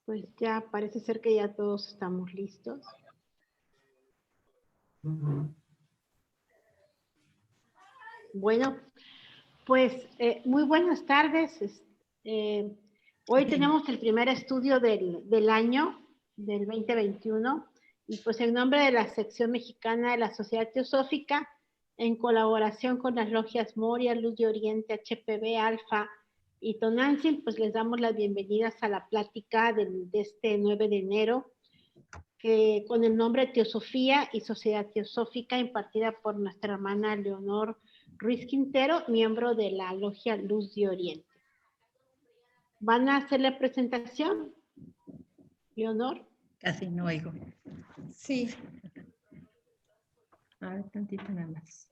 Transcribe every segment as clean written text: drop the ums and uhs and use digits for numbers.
Pues ya parece ser que ya todos estamos listos. Bueno, pues muy buenas tardes. Hoy tenemos el primer estudio del año, del 2021, y pues en nombre de la sección mexicana de la Sociedad Teosófica, en colaboración con las logias Moria, Luz de Oriente, HPB, Alfa y Tonantzin, pues les damos las bienvenidas a la plática de este 9 de enero, que con el nombre Teosofía y Sociedad Teosófica, impartida por nuestra hermana Leonor Ruiz Quintero, miembro de la logia Luz de Oriente. ¿Van a hacer la presentación, Leonor? Casi no oigo. Sí. A ver, tantito nada más.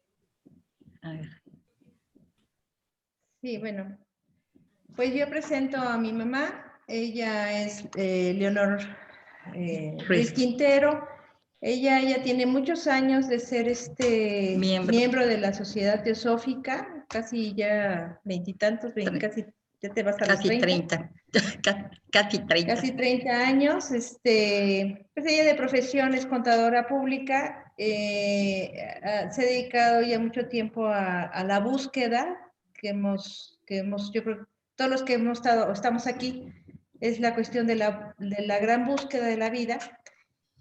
A ver. Sí, bueno. Pues yo presento a mi mamá. Ella es Leonor Ruiz Quintero. Ella ya tiene muchos años de ser miembro de la Sociedad Teosófica, casi ya veintitantos, casi ya te vas a los 30. Casi 30. Casi 30 años. Pues ella de profesión es contadora pública. Se ha dedicado ya mucho tiempo a la búsqueda que hemos, yo creo, todos los que hemos estado o estamos aquí, es la cuestión de la gran búsqueda de la vida.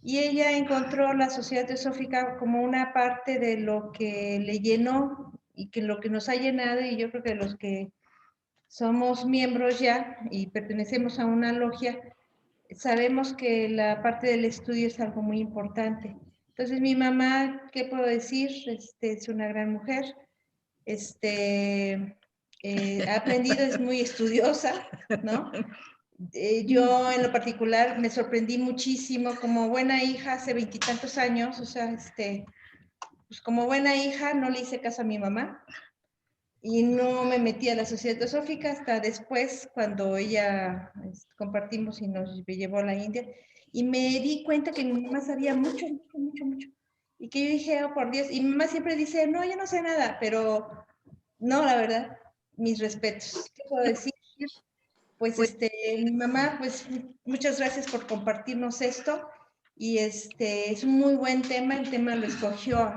Y ella encontró la Sociedad Teosófica como una parte de lo que le llenó y que lo que nos ha llenado, y yo creo que los que somos miembros ya y pertenecemos a una logia, sabemos que la parte del estudio es algo muy importante. Entonces mi mamá, ¿qué puedo decir? Es una gran mujer, ha aprendido, es muy estudiosa, ¿no? Yo en lo particular me sorprendí muchísimo como buena hija hace veintitantos años, o sea, pues como buena hija no le hice caso a mi mamá y no me metí a la Sociedad Teosófica hasta después cuando ella compartimos y nos llevó a la India, y me di cuenta que mi mamá sabía mucho, y que yo dije, oh por Dios, y mi mamá siempre dice, no, yo no sé nada, pero no, la verdad, mis respetos. ¿Qué puedo decir? Pues mi mamá, pues muchas gracias por compartirnos esto, y es un muy buen tema. El tema lo escogió,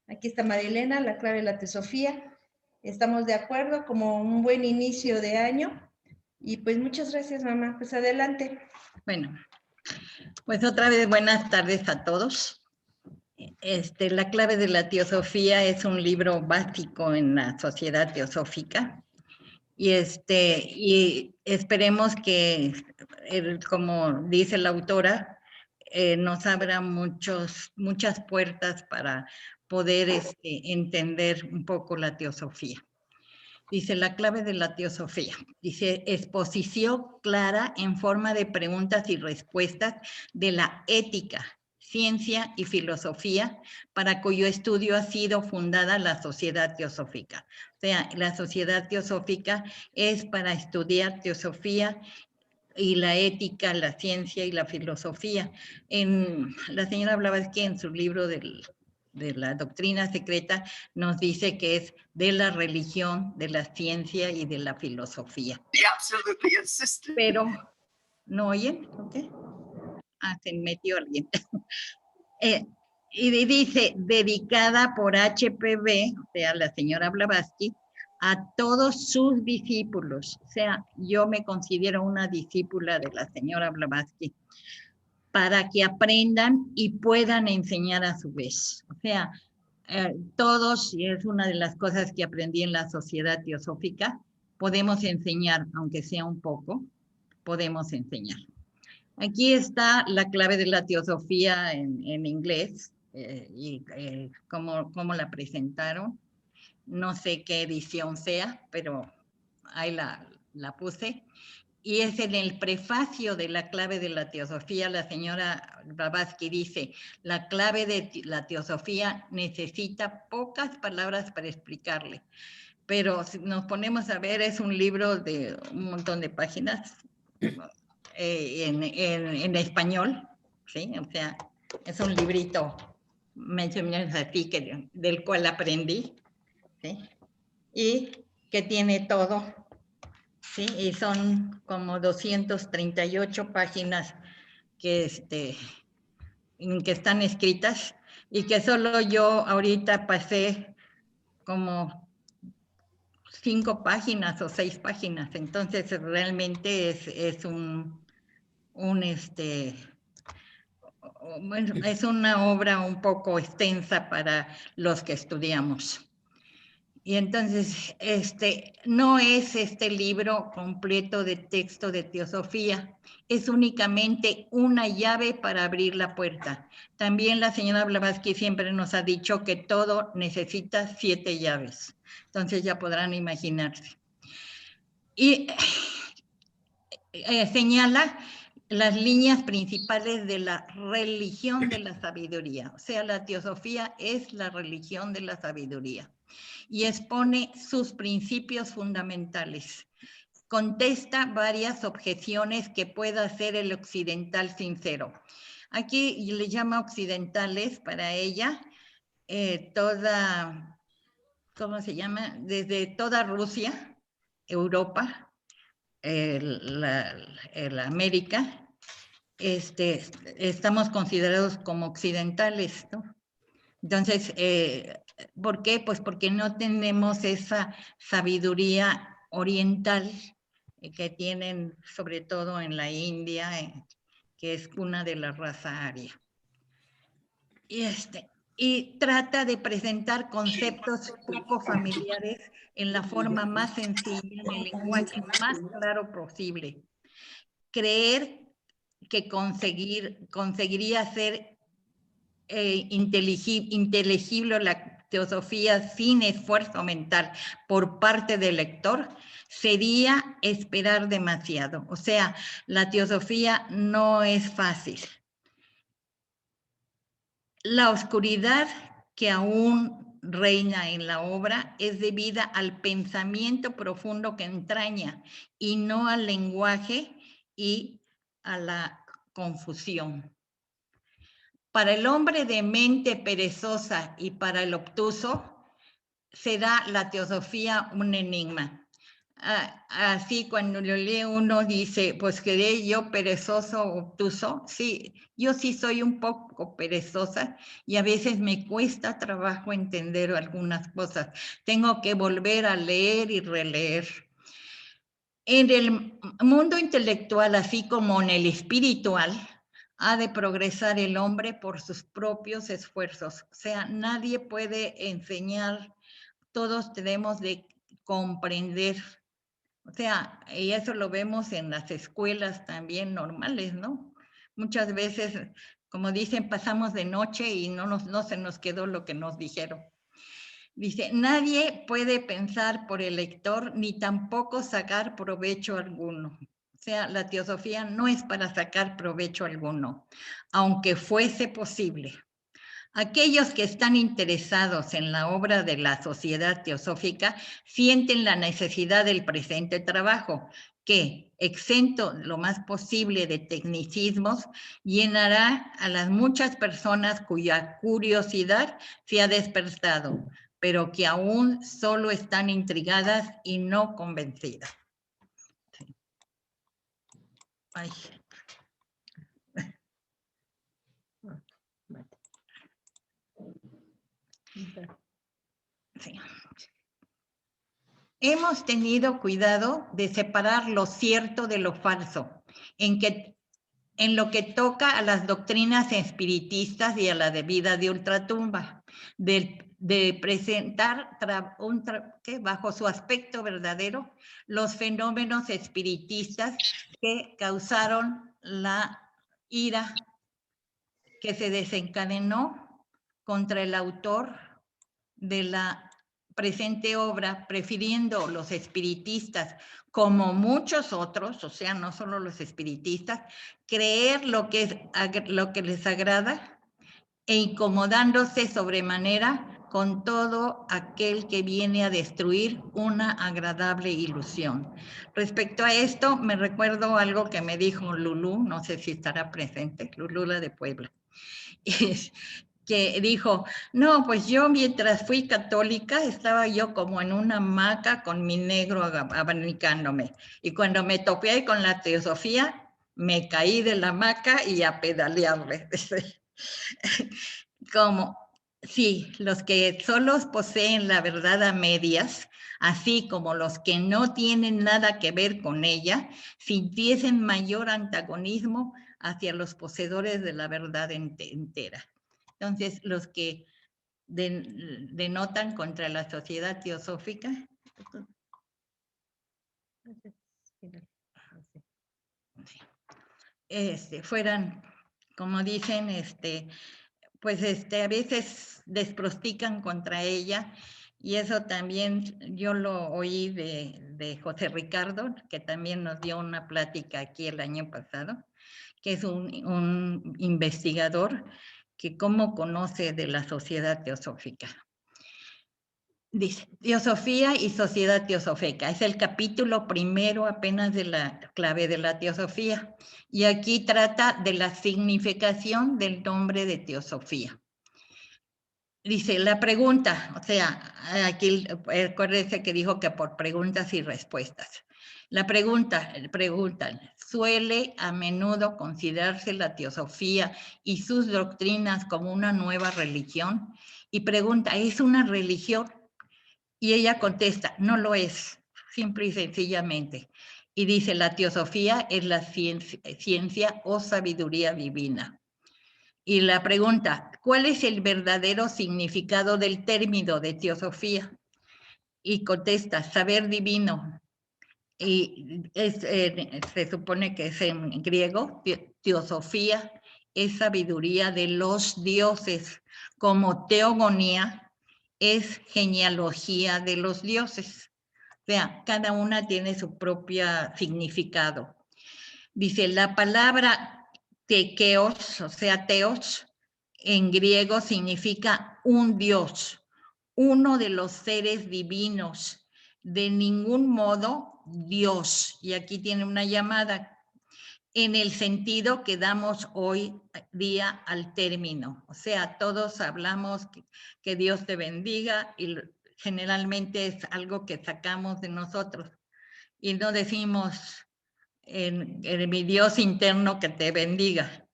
aquí está Marilena, la clave de la teosofía. Estamos de acuerdo, como un buen inicio de año, y pues muchas gracias, mamá. Pues adelante. Bueno, pues otra vez buenas tardes a todos. La clave de la teosofía es un libro básico en la Sociedad Teosófica. Y esperemos que, como dice la autora, nos abra muchas puertas para poder entender un poco la teosofía. Dice la clave de la teosofía. Dice, exposición clara en forma de preguntas y respuestas de la ética, ciencia y filosofía, para cuyo estudio ha sido fundada la Sociedad Teosófica. O sea, la Sociedad Teosófica es para estudiar teosofía y la ética, la ciencia y la filosofía. La señora Blavatsky, en su libro de la doctrina secreta, nos dice que es de la religión, de la ciencia y de la filosofía. Pero, ¿no oyen? ¿Okay? Se metió alguien. Y dice, dedicada por HPB, o sea, la señora Blavatsky, a todos sus discípulos. O sea, yo me considero una discípula de la señora Blavatsky, para que aprendan y puedan enseñar a su vez. O sea, todos, y es una de las cosas que aprendí en la Sociedad Teosófica, podemos enseñar, aunque sea un poco, podemos enseñar. Aquí está la clave de la teosofía en inglés, y cómo la presentaron. No sé qué edición sea, pero ahí la puse. Y es en el prefacio de la clave de la teosofía, la señora Blavatsky dice, la clave de la teosofía necesita pocas palabras para explicarle. Pero si nos ponemos a ver, es un libro de un montón de páginas, en español, ¿sí? O sea, es un librito, mencionas así, del cual aprendí, ¿sí? Y que tiene todo Sí, y son como 238 páginas que están escritas y que solo yo ahorita pasé como 5 páginas o 6 páginas. Entonces realmente es bueno, es una obra un poco extensa para los que estudiamos. Y entonces, no es este libro completo de texto de teosofía, es únicamente una llave para abrir la puerta. También la señora Blavatsky siempre nos ha dicho que todo necesita 7 llaves. Entonces ya podrán imaginarse. Y señala las líneas principales de la religión de la sabiduría. O sea, la teosofía es la religión de la sabiduría y expone sus principios fundamentales. Contesta varias objeciones que pueda hacer el occidental sincero. Aquí le llama occidentales para ella ¿cómo se llama? Desde toda Rusia, Europa, la América, estamos considerados como occidentales, ¿no? Entonces, ¿por qué? Pues porque no tenemos esa sabiduría oriental que tienen sobre todo en la India, que es cuna de la raza aria. Y trata de presentar conceptos poco familiares en la forma más sencilla, en el lenguaje más claro posible. Creer que conseguiría hacer inteligible la teosofía sin esfuerzo mental por parte del lector sería esperar demasiado. O sea, la teosofía no es fácil. La oscuridad que aún reina en la obra es debida al pensamiento profundo que entraña y no al lenguaje y a la confusión. Para el hombre de mente perezosa y para el obtuso, será la teosofía un enigma. Así cuando lo lee uno dice, pues quedé yo perezoso o obtuso. Sí, yo sí soy un poco perezosa y a veces me cuesta trabajo entender algunas cosas. Tengo que volver a leer y releer. En el mundo intelectual, así como en el espiritual, ha de progresar el hombre por sus propios esfuerzos. O sea, nadie puede enseñar, todos tenemos de comprender. O sea, y eso lo vemos en las escuelas también normales, ¿no? Muchas veces, como dicen, pasamos de noche y no se nos quedó lo que nos dijeron. Dice, nadie puede pensar por el lector ni tampoco sacar provecho alguno. O sea, la teosofía no es para sacar provecho alguno, aunque fuese posible. Aquellos que están interesados en la obra de la Sociedad Teosófica sienten la necesidad del presente trabajo, que, exento lo más posible de tecnicismos, llenará a las muchas personas cuya curiosidad se ha despertado, pero que aún solo están intrigadas y no convencidas. Ay. Sí. Hemos tenido cuidado de separar lo cierto de lo falso, en lo que toca a las doctrinas espiritistas y a la de vida de ultratumba, de presentar bajo su aspecto verdadero los fenómenos espiritistas que causaron la ira que se desencadenó contra el autor de la presente obra, prefiriendo los espiritistas, como muchos otros, o sea, no solo los espiritistas, creer lo que les agrada e incomodándose sobremanera con todo aquel que viene a destruir una agradable ilusión. Respecto a esto, me recuerdo algo que me dijo Lulú, no sé si estará presente, Lulú la de Puebla. que dijo, no, pues yo mientras fui católica estaba yo como en una hamaca con mi negro abanicándome. Y cuando me topé con la teosofía, me caí de la hamaca y a pedalearle. Como, sí, los que solo poseen la verdad a medias, así como los que no tienen nada que ver con ella, sintiesen mayor antagonismo hacia los poseedores de la verdad entera. Entonces, los que denotan contra la sociedad teosófica fueran, como dicen, pues a veces desprostican contra ella, y eso también yo lo oí de José Ricardo, que también nos dio una plática aquí el año pasado, que es un investigador que cómo conoce de la sociedad teosófica. Dice, Teosofía y Sociedad Teosófica. Es el capítulo primero apenas de la clave de la teosofía. Y aquí trata de la significación del nombre de teosofía. Dice, la pregunta, o sea, aquí acuérdense que dijo que por preguntas y respuestas. La preguntan, ¿suele a menudo considerarse la teosofía y sus doctrinas como una nueva religión? Y pregunta, ¿es una religión? Y ella contesta, no lo es, simple y sencillamente. Y dice, la teosofía es la ciencia o sabiduría divina. Y la pregunta, ¿cuál es el verdadero significado del término de teosofía? Y contesta, saber divino. Y se supone que es en griego, teosofía es sabiduría de los dioses, como teogonía es genealogía de los dioses. O sea, cada una tiene su propio significado. Dice, la palabra tekeos, o sea, teos, en griego significa un dios, uno de los seres divinos, de ningún modo Dios. Y aquí tiene una llamada en el sentido que damos hoy día al término. O sea, todos hablamos que Dios te bendiga y generalmente es algo que sacamos de nosotros. Y no decimos en mi Dios interno que te bendiga.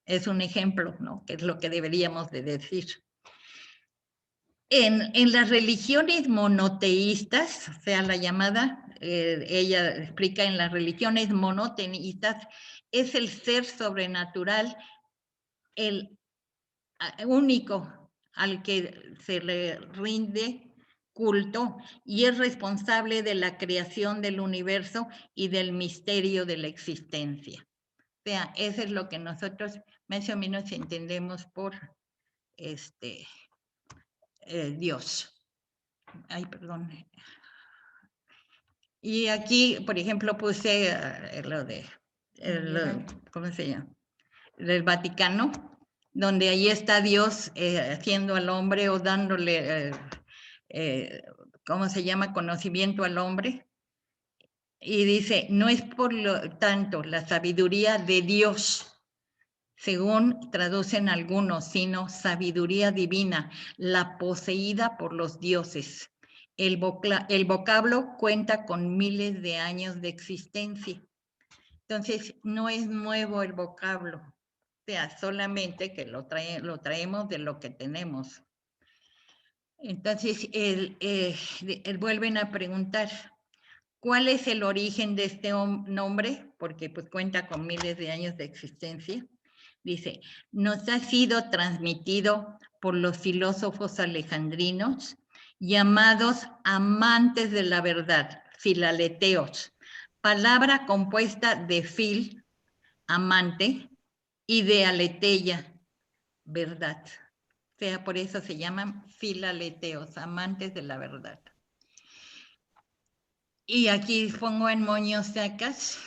Es un ejemplo, ¿no? Que es lo que deberíamos de decir. En las religiones monoteístas, o sea, la llamada, ella explica, en las religiones monoteístas, es el ser sobrenatural, el único al que se le rinde culto y es responsable de la creación del universo y del misterio de la existencia. O sea, eso es lo que nosotros más o menos entendemos por Dios. Ay, perdón. Y aquí, por ejemplo, puse lo de, ¿cómo se llama? Del Vaticano, donde ahí está Dios haciendo al hombre o dándole, ¿cómo se llama? Conocimiento al hombre. Y dice, no es por lo tanto la sabiduría de Dios, según traducen algunos, sino sabiduría divina, la poseída por los dioses. El vocablo cuenta con miles de años de existencia. Entonces, no es nuevo el vocablo, o sea, solamente que lo traemos de lo que tenemos. Entonces, vuelven a preguntar, ¿cuál es el origen de este nombre? Porque pues cuenta con miles de años de existencia. Dice, nos ha sido transmitido por los filósofos alejandrinos llamados amantes de la verdad, filaleteos, palabra compuesta de fil, amante, y de aletheia, verdad. O sea, por eso se llaman filaleteos, amantes de la verdad. Y aquí pongo en moños sacas,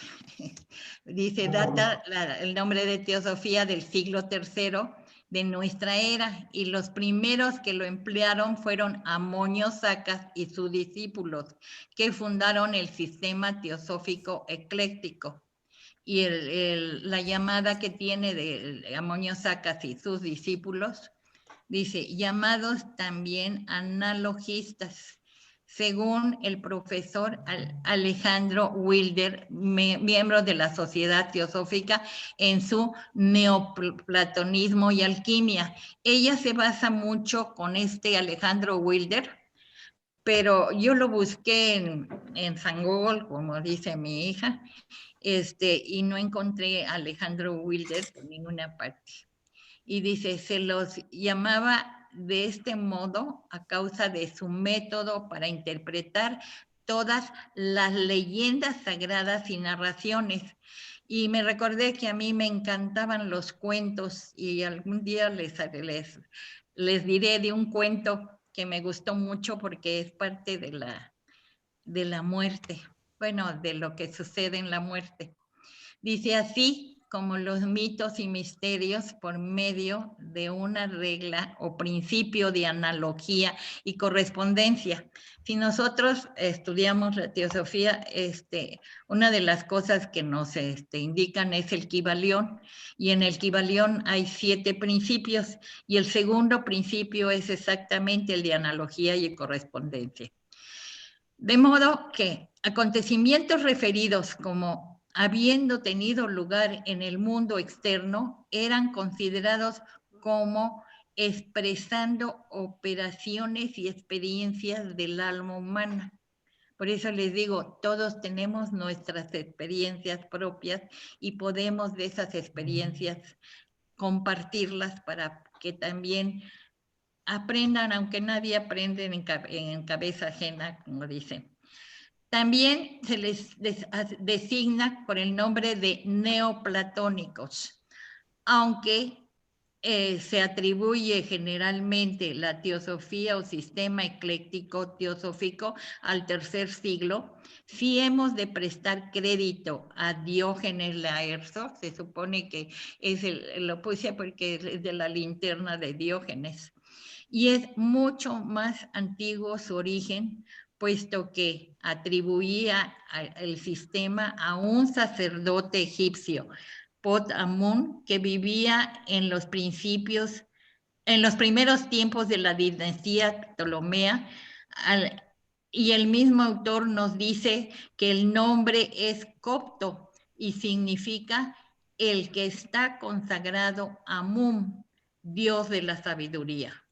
dice, data el nombre de teosofía del siglo III de nuestra era, y los primeros que lo emplearon fueron Amonio Sacas y sus discípulos, que fundaron el sistema teosófico ecléctico. Y la llamada que tiene de Amonio Sacas y sus discípulos Dice, llamados también analogistas, según el profesor Alejandro Wilder, miembro de la Sociedad Teosófica, en su Neoplatonismo y Alquimia. Ella se basa mucho con este Alejandro Wilder, pero yo lo busqué en San Google, como dice mi hija, y no encontré a Alejandro Wilder por ninguna parte. Y dice, se los llamaba de este modo a causa de su método para interpretar todas las leyendas sagradas y narraciones. Y me recordé que a mí me encantaban los cuentos y algún día les diré de un cuento que me gustó mucho porque es parte de la muerte, bueno, de lo que sucede en la muerte. Dice, así como los mitos y misterios por medio de una regla o principio de analogía y correspondencia. Si nosotros estudiamos la teosofía, una de las cosas que nos indican es el Kybalión, y en el Kybalión hay 7 principios, y el segundo principio es exactamente el de analogía y correspondencia. De modo que acontecimientos referidos como habiendo tenido lugar en el mundo externo eran considerados como expresando operaciones y experiencias del alma humana. Por eso les digo, todos tenemos nuestras experiencias propias y podemos de esas experiencias compartirlas para que también aprendan, aunque nadie aprende en cabeza ajena, como dicen. También se les designa por el nombre de neoplatónicos, aunque se atribuye generalmente la teosofía o sistema ecléctico teosófico al tercer siglo. Si hemos de prestar crédito a Diógenes Laercio, se supone que lo puse porque es de la linterna de Diógenes, y es mucho más antiguo su origen, puesto que atribuía el sistema a un sacerdote egipcio, Pot Amun, que vivía en los primeros tiempos de la dinastía Ptolomea, y el mismo autor nos dice que el nombre es copto y significa el que está consagrado a Amun, Dios de la sabiduría.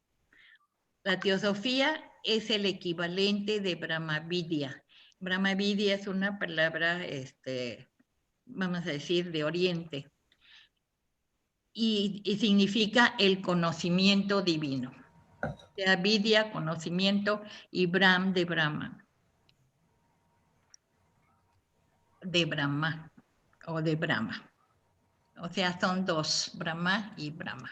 La teosofía es el equivalente de Brahmavidya. Brahmavidya es una palabra, vamos a decir, de Oriente, y significa el conocimiento divino. O sea, Vidya, conocimiento, y Brahm, de Brahma. De Brahma, o de Brahma. O sea, son 2, Brahma y Brahma.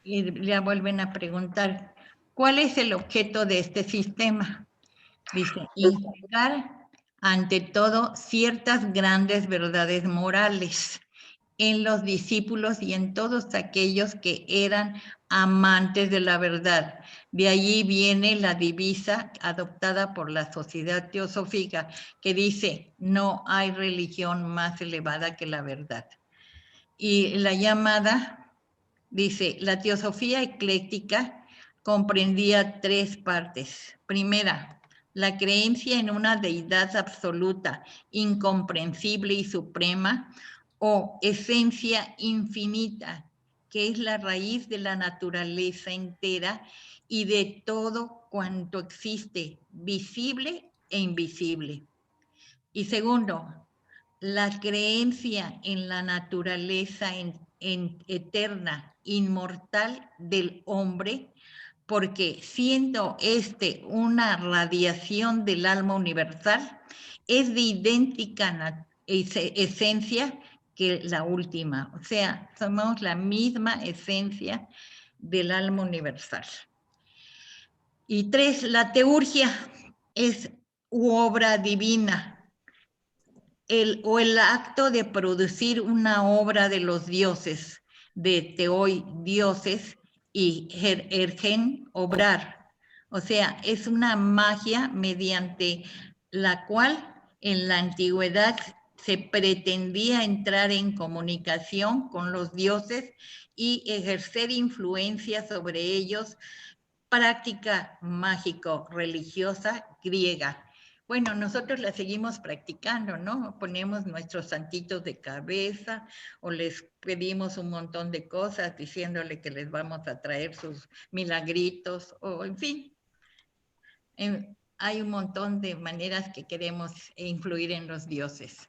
Y le vuelven a preguntar, ¿cuál es el objeto de este sistema? Dice, inculcar ante todo ciertas grandes verdades morales en los discípulos y en todos aquellos que eran amantes de la verdad. De allí viene la divisa adoptada por la Sociedad Teosófica, que dice, no hay religión más elevada que la verdad. Y la llamada, dice, la teosofía ecléctica comprendía 3 partes. Primera, la creencia en una deidad absoluta, incomprensible y suprema, o esencia infinita, que es la raíz de la naturaleza entera y de todo cuanto existe, visible e invisible. Y segundo, la creencia en la naturaleza eterna, inmortal del hombre, porque siendo una radiación del alma universal, es de idéntica esencia que la última. O sea, somos la misma esencia del alma universal. Y 3, la teurgia es obra divina, el acto de producir una obra de los dioses, de teoi, dioses, y ergen, obrar. O sea, es una magia mediante la cual en la antigüedad se pretendía entrar en comunicación con los dioses y ejercer influencia sobre ellos, práctica mágico-religiosa griega. Bueno, nosotros la seguimos practicando, ¿no? Ponemos nuestros santitos de cabeza o les pedimos un montón de cosas diciéndole que les vamos a traer sus milagritos o en fin. Hay un montón de maneras que queremos influir en los dioses.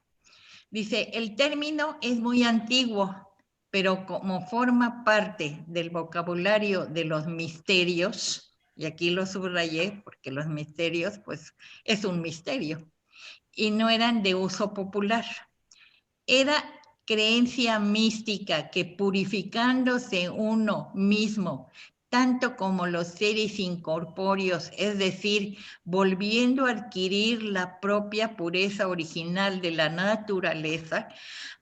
Dice, el término es muy antiguo, pero como forma parte del vocabulario de los misterios, y aquí lo subrayé porque los misterios, pues, es un misterio, y no eran de uso popular. Era creencia mística que purificándose uno mismo, tanto como los seres incorpóreos, es decir, volviendo a adquirir la propia pureza original de la naturaleza,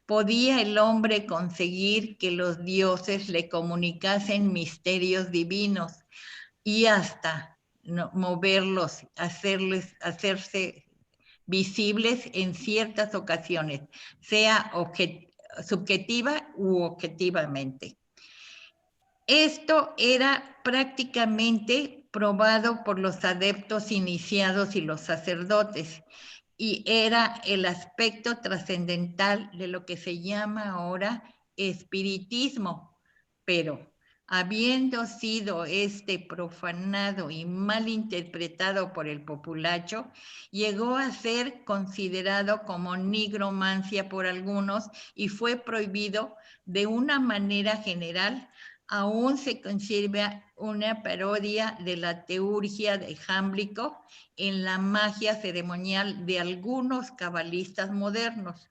podía el hombre conseguir que los dioses le comunicasen misterios divinos y hasta moverlos, hacerse visibles en ciertas ocasiones, sea subjetiva u objetivamente. Esto era prácticamente probado por los adeptos iniciados y los sacerdotes, y era el aspecto trascendental de lo que se llama ahora espiritismo, pero habiendo sido profanado y mal interpretado por el populacho, llegó a ser considerado como nigromancia por algunos y fue prohibido de una manera general. Aún se conserva una parodia de la teurgia de Jámblico en la magia ceremonial de algunos cabalistas modernos.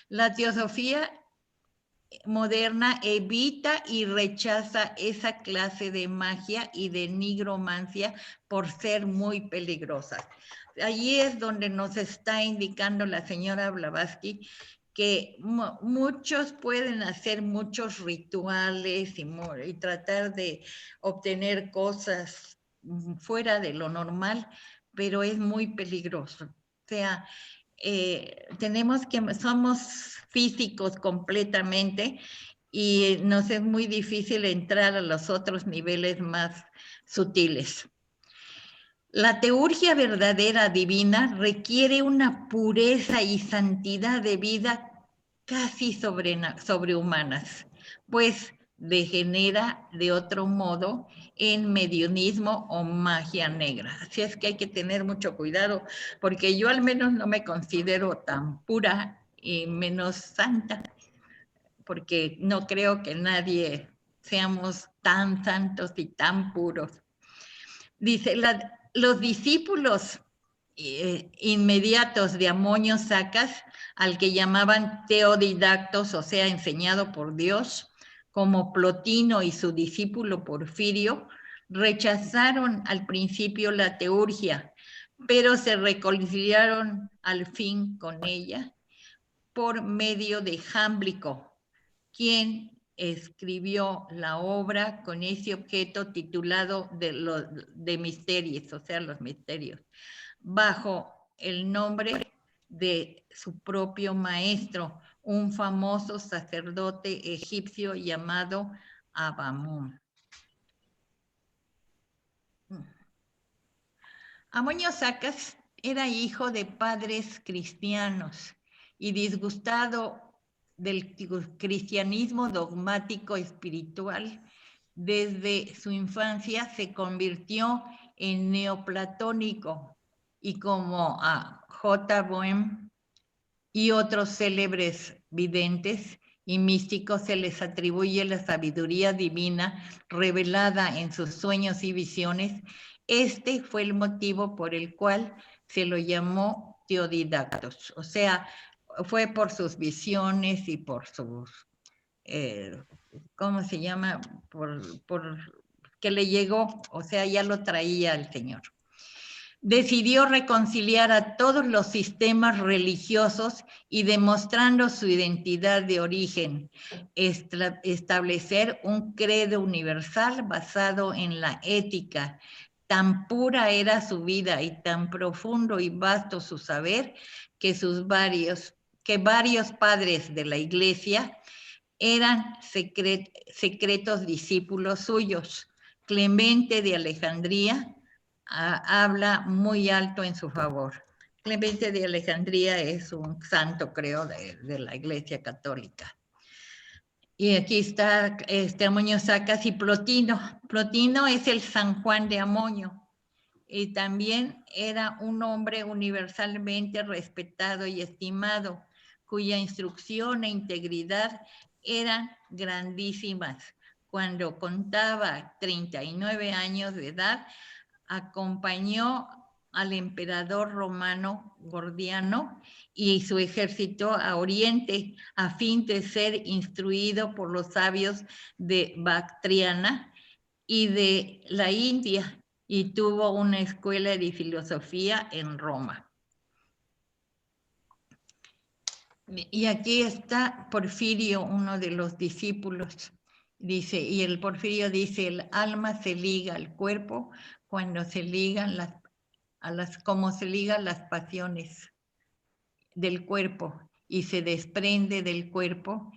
La teosofía moderna evita y rechaza esa clase de magia y de nigromancia por ser muy peligrosas. Allí es donde nos está indicando la señora Blavatsky que muchos pueden hacer muchos rituales y tratar de obtener cosas fuera de lo normal, pero es muy peligroso. O sea, somos físicos completamente y nos es muy difícil entrar a los otros niveles más sutiles. La teurgia verdadera divina requiere una pureza y santidad de vida casi sobrehumanas, pues degenera de otro modo en mediunismo o magia negra. Así es que hay que tener mucho cuidado, porque yo al menos no me considero tan pura y menos santa, porque no creo que nadie seamos tan santos y tan puros. Dice, los discípulos inmediatos de Amonio Sacas, al que llamaban teodidactos, o sea, enseñado por Dios, como Plotino y su discípulo Porfirio, rechazaron al principio la teurgia, pero se reconciliaron al fin con ella por medio de Jámblico, quien escribió la obra con ese objeto titulado de misterios, o sea, los misterios, bajo el nombre de su propio maestro, un famoso sacerdote egipcio llamado Abamun. Amonio Sacas era hijo de padres cristianos y disgustado del cristianismo dogmático espiritual, desde su infancia se convirtió en neoplatónico y como a J. Boehm y otros célebres videntes y místicos se les atribuye la sabiduría divina revelada en sus sueños y visiones. Este fue el motivo por el cual se lo llamó teodidactos, o sea, fue por sus visiones y por sus, ¿cómo se llama? Por que le llegó, o sea, ya lo traía el Señor. Decidió reconciliar a todos los sistemas religiosos y demostrando su identidad de origen, establecer un credo universal basado en la ética. Tan pura era su vida y tan profundo y vasto su saber que sus varios que varios padres de la iglesia eran secretos discípulos suyos. Clemente de Alejandría habla muy alto en su favor. Clemente de Alejandría es un santo, creo, de la Iglesia Católica. Y aquí está Amoño Sacas y Plotino. Plotino es el San Juan de Amoño. Y también era un hombre universalmente respetado y estimado, cuya instrucción e integridad eran grandísimas. Cuando contaba 39 años de edad, acompañó al emperador romano Gordiano y su ejército a Oriente a fin de ser instruido por los sabios de Bactriana y de la India, y tuvo una escuela de filosofía en Roma. Y aquí está Porfirio, uno de los discípulos. Dice, y el Porfirio dice, el alma se liga al cuerpo cuando se ligan como se ligan las pasiones del cuerpo y se desprende del cuerpo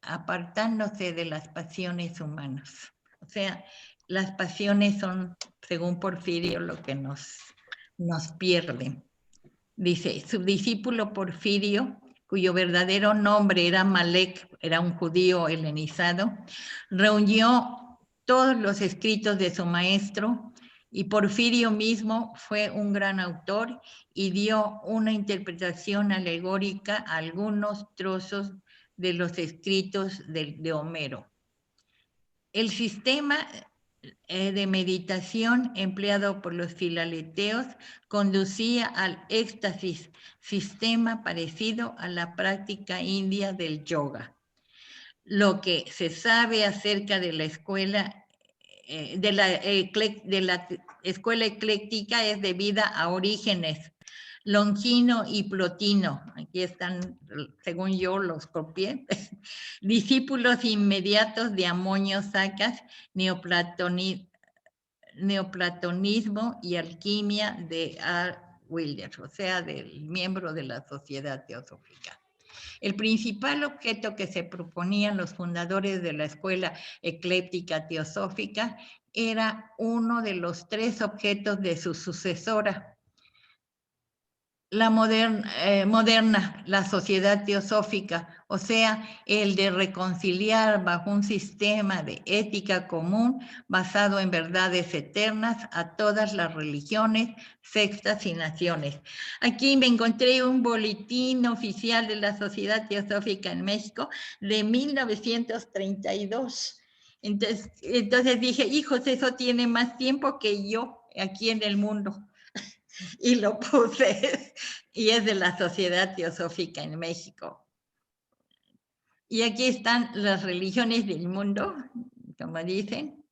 apartándose de las pasiones humanas. O sea, las pasiones son, según Porfirio, lo que nos pierden. Dice, su discípulo Porfirio, cuyo verdadero nombre era Malek, era un judío helenizado, reunió todos los escritos de su maestro, y Porfirio mismo fue un gran autor y dio una interpretación alegórica a algunos trozos de los escritos de Homero. El sistema de meditación empleado por los filaleteos conducía al éxtasis, sistema parecido a la práctica india del yoga. Lo que se sabe acerca de la escuela de la escuela ecléctica es debida a Orígenes, Longino y Plotino. Aquí están, según yo los copié, discípulos inmediatos de Amoño Sacas, neoplatonismo y alquimia de R. Williams, o sea, del miembro de la Sociedad Teosófica. El principal objeto que se proponían los fundadores de la escuela ecléctica teosófica era uno de los 3 objetos de su sucesora, la moderna, la sociedad teosófica, o sea, el de reconciliar bajo un sistema de ética común basado en verdades eternas a todas las religiones, sectas y naciones. Aquí me encontré un boletín oficial de la Sociedad Teosófica en México de 1932. Entonces dije, hijos, eso tiene más tiempo que yo aquí en el mundo. Y lo puse, y es de la Sociedad Teosófica en México. Y aquí están las religiones del mundo, como dicen.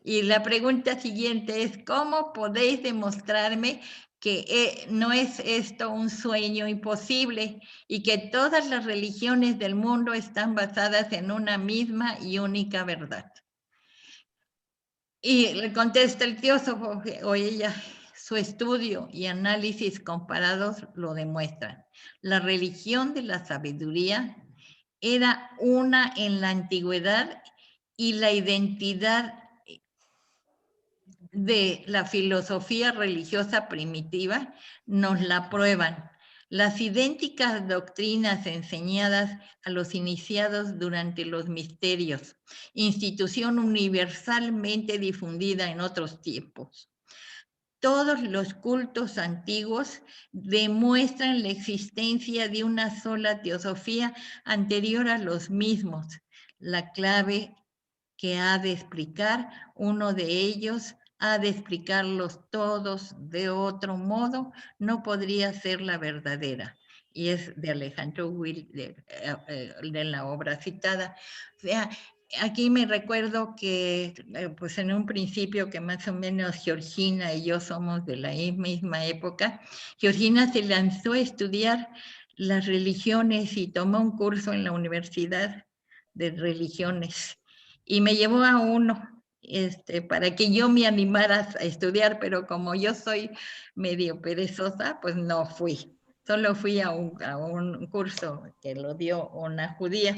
Y la pregunta siguiente es, ¿cómo podéis demostrarme que no es esto un sueño imposible y que todas las religiones del mundo están basadas en una misma y única verdad? Y le contesta el teósofo, o ella, su estudio y análisis comparados lo demuestran. La religión de la sabiduría era una en la antigüedad y la identidad de la filosofía religiosa primitiva nos la prueban. Las idénticas doctrinas enseñadas a los iniciados durante los misterios, institución universalmente difundida en otros tiempos. Todos los cultos antiguos demuestran la existencia de una sola teosofía anterior a los mismos. La clave que ha de explicar uno de ellos, ha de explicarlos todos de otro modo, no podría ser la verdadera. Y es de Alejandro Will, de la obra citada. O sea, aquí me recuerdo que, pues en un principio que más o menos Georgina y yo somos de la misma época, Georgina se lanzó a estudiar las religiones y tomó un curso en la Universidad de Religiones. Y me llevó a uno para que yo me animara a estudiar, pero como yo soy medio perezosa, pues no fui. Solo fui a un curso que lo dio una judía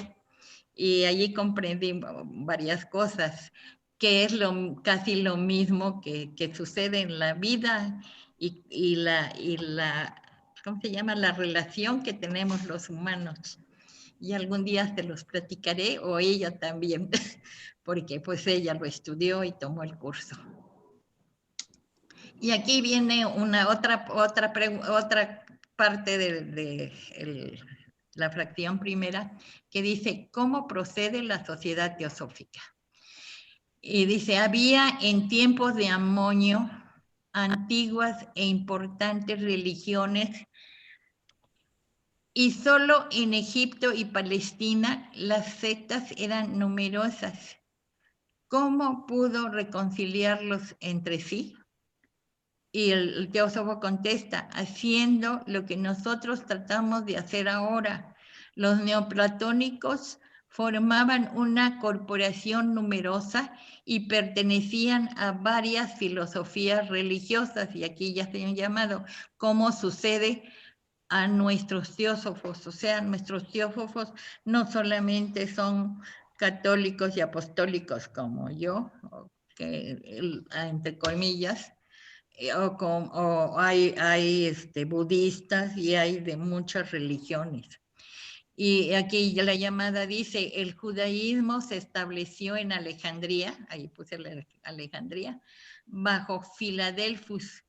y allí comprendí varias cosas, que es casi lo mismo que sucede en la vida y la, ¿cómo se llama? La relación que tenemos los humanos. Y algún día se los platicaré, o ella también, porque pues ella lo estudió y tomó el curso. Y aquí viene otra parte de la fracción primera, que dice, ¿cómo procede la sociedad teosófica? Y dice, había en tiempos de Amonio antiguas e importantes religiones, y solo en Egipto y Palestina las sectas eran numerosas. ¿Cómo pudo reconciliarlos entre sí? Y el teósofo contesta, haciendo lo que nosotros tratamos de hacer ahora. Los neoplatónicos formaban una corporación numerosa y pertenecían a varias filosofías religiosas, y aquí ya se han llamado, como sucede a nuestros teósofos. O sea, nuestros teósofos no solamente son católicos y apostólicos como yo, entre comillas, o hay budistas y hay de muchas religiones. Y aquí la llamada dice, el judaísmo se estableció en Alejandría, ahí puse Alejandría, bajo Filadelfus,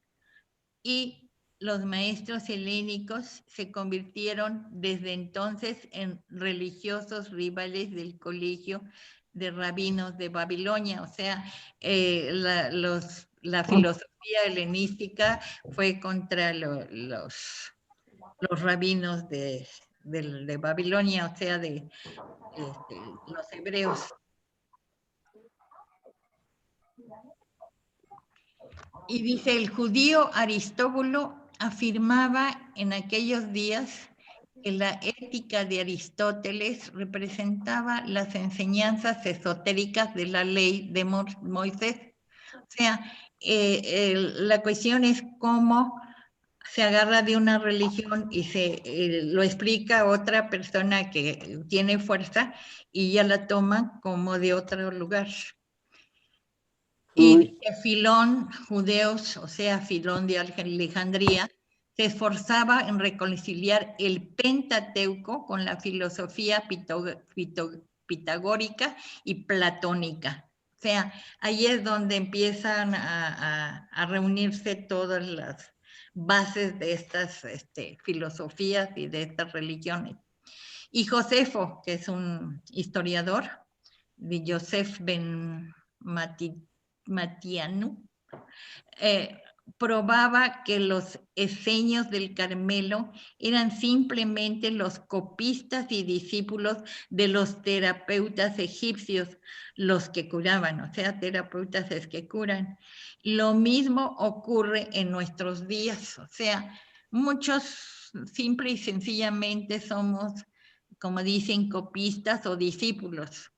y los maestros helénicos se convirtieron desde entonces en religiosos rivales del colegio de rabinos de Babilonia. O sea, la filosofía helenística fue contra los rabinos de Babilonia, o sea, de los hebreos. Y dice, el judío Aristóbulo afirmaba en aquellos días que la ética de Aristóteles representaba las enseñanzas esotéricas de la ley de Moisés. O sea, la cuestión es cómo se agarra de una religión y lo explica otra persona que tiene fuerza y ya la toma como de otro lugar. Y Filón, judeos, o sea, Filón de Alejandría, se esforzaba en reconciliar el Pentateuco con la filosofía pitagórica y platónica. O sea, ahí es donde empiezan a reunirse todas las bases de estas filosofías y de estas religiones. Y Josefo, que es un historiador, de Joseph ben Matianu, probaba que los eseños del Carmelo eran simplemente los copistas y discípulos de los terapeutas egipcios, los que curaban, o sea, terapeutas es que curan. Lo mismo ocurre en nuestros días, o sea, muchos simple y sencillamente somos, como dicen, copistas o discípulos.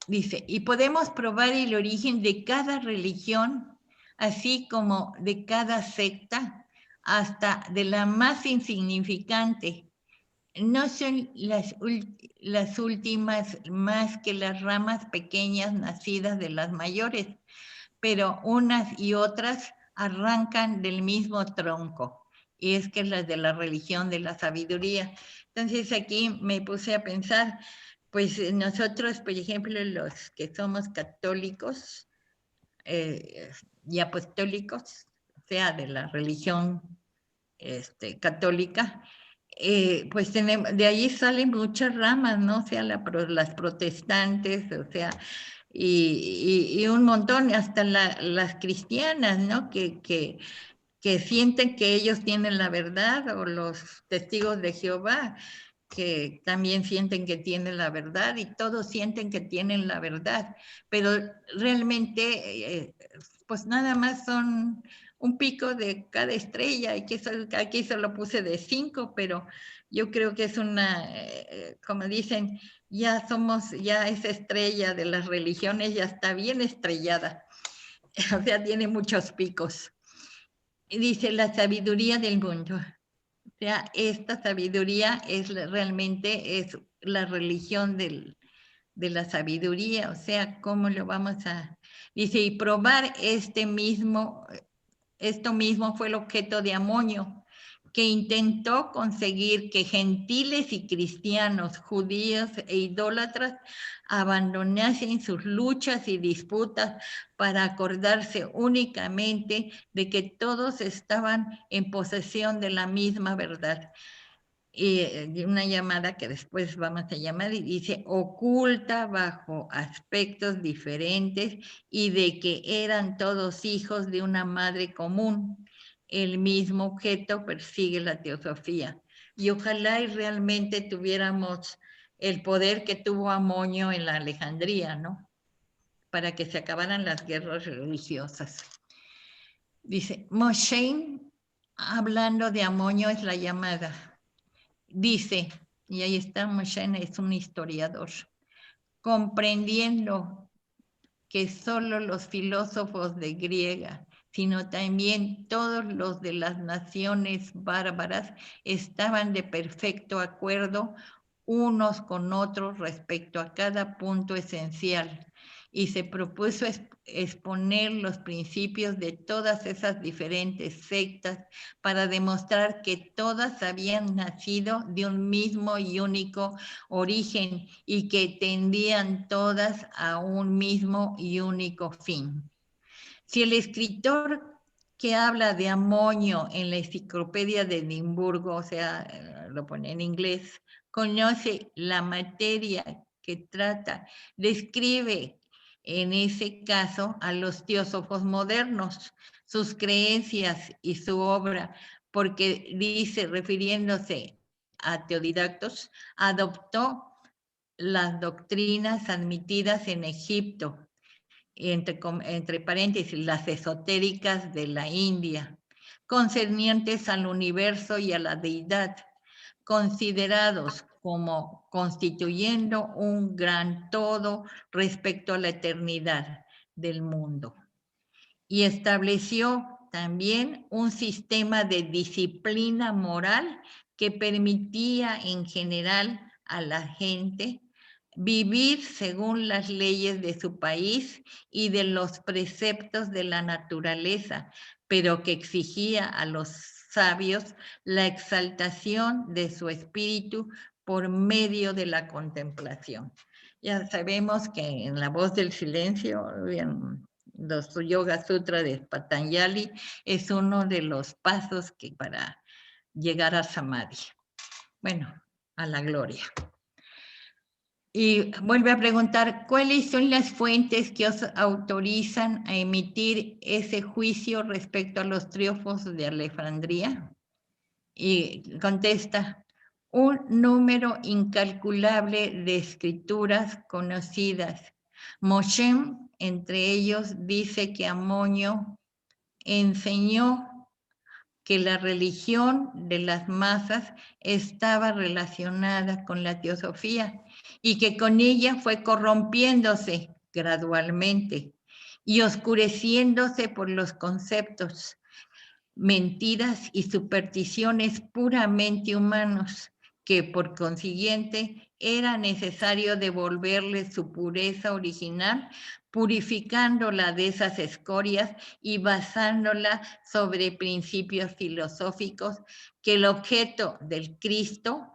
Dice, y podemos probar el origen de cada religión, así como de cada secta, hasta de la más insignificante. No son las últimas más que las ramas pequeñas nacidas de las mayores, pero unas y otras arrancan del mismo tronco, y es que es la de la religión de la sabiduría. Entonces aquí me puse a pensar, pues nosotros, por ejemplo, los que somos católicos y apostólicos, o sea, de la religión católica, pues de ahí salen muchas ramas, ¿no? O sea, las protestantes, o sea, y un montón, hasta las cristianas, ¿no? Que sienten que ellos tienen la verdad, o los testigos de Jehová, que también sienten que tienen la verdad, y todos sienten que tienen la verdad, pero realmente, pues nada más son un pico de cada estrella, y que aquí solo puse de 5, pero yo creo que es como dicen, ya esa estrella de las religiones ya está bien estrellada, o sea, tiene muchos picos. Dice, la sabiduría del mundo. O sea, esta sabiduría realmente es la religión de la sabiduría, o sea, ¿cómo lo vamos a...? Dice, y probar esto mismo fue el objeto de Amonio, que intentó conseguir que gentiles y cristianos, judíos e idólatras abandonasen sus luchas y disputas para acordarse únicamente de que todos estaban en posesión de la misma verdad. Y una llamada que después vamos a llamar y dice, oculta bajo aspectos diferentes y de que eran todos hijos de una madre común. El mismo objeto persigue la teosofía. Y ojalá y realmente tuviéramos el poder que tuvo Amonio en la Alejandría, ¿no? Para que se acabaran las guerras religiosas. Dice, Moshe, hablando de Amonio, es la llamada. Dice, y ahí está Moshe, es un historiador, comprendiendo que solo los filósofos de griega, sino también todos los de las naciones bárbaras, estaban de perfecto acuerdo unos con otros respecto a cada punto esencial, y se propuso exponer los principios de todas esas diferentes sectas para demostrar que todas habían nacido de un mismo y único origen y que tendían todas a un mismo y único fin. Si el escritor que habla de Amonio en la enciclopedia de Edimburgo, o sea, lo pone en inglés, conoce la materia que trata, describe en ese caso a los teósofos modernos, sus creencias y su obra, porque dice, refiriéndose a teodidactos, adoptó las doctrinas admitidas en Egipto, entre paréntesis, las esotéricas de la India, concernientes al universo y a la deidad, considerados como constituyendo un gran todo respecto a la eternidad del mundo. Y estableció también un sistema de disciplina moral que permitía en general a la gente vivir según las leyes de su país y de los preceptos de la naturaleza, pero que exigía a los sabios la exaltación de su espíritu por medio de la contemplación. Ya sabemos que en La Voz del Silencio, en los Yoga Sutra de Patanjali, es uno de los pasos que para llegar a Samadhi. Bueno, a la gloria. Y vuelve a preguntar, ¿cuáles son las fuentes que os autorizan a emitir ese juicio respecto a los triunfos de Alejandría? Y contesta, un número incalculable de escrituras conocidas. Moshe, entre ellos, dice que Amonio enseñó que la religión de las masas estaba relacionada con la teosofía y que con ella fue corrompiéndose gradualmente y oscureciéndose por los conceptos, mentiras y supersticiones puramente humanos, que por consiguiente era necesario devolverle su pureza original, purificándola de esas escorias y basándola sobre principios filosóficos, que el objeto del Cristo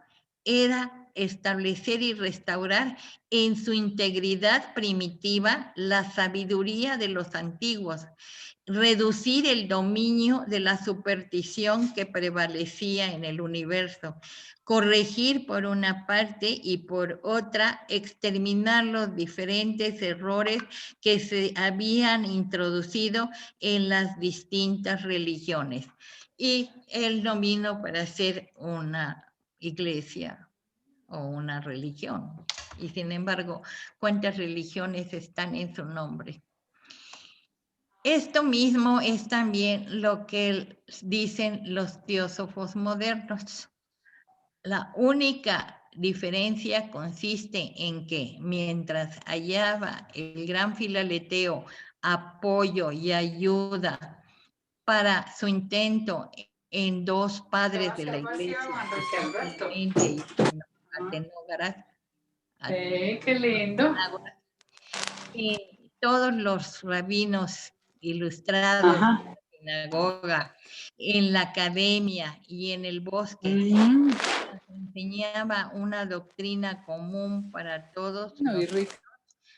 era establecer y restaurar en su integridad primitiva la sabiduría de los antiguos, reducir el dominio de la superstición que prevalecía en el universo, corregir por una parte y por otra exterminar los diferentes errores que se habían introducido en las distintas religiones. Y él no vino para ser una iglesia o una religión. Y sin embargo, ¿cuántas religiones están en su nombre? Esto mismo es también lo que dicen los teósofos modernos. La única diferencia consiste en que mientras hallaba el gran Filaleteo apoyo y ayuda para su intento en dos padres de la iglesia, Clemente y Atenógaras. ¡Qué lindo! Y todos los rabinos ilustrados en la sinagoga, en la academia y en el bosque, enseñaba una doctrina común para todos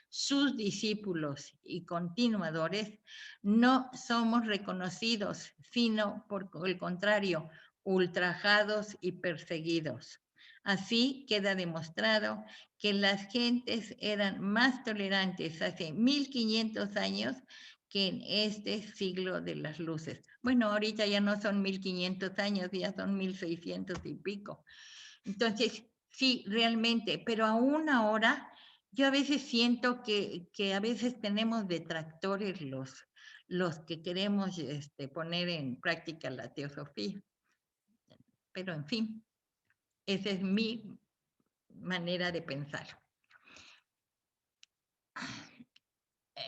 sus discípulos y continuadores. No somos reconocidos, sino por el contrario, ultrajados y perseguidos. Así queda demostrado que las gentes eran más tolerantes hace 1500 años que en este siglo de las luces. Bueno, ahorita ya no son 1500 años, ya son 1600 y pico. Entonces, sí, realmente, pero aún ahora, yo a veces siento que a veces tenemos detractores los que queremos poner en práctica la teosofía. Pero en fin, esa es mi manera de pensar.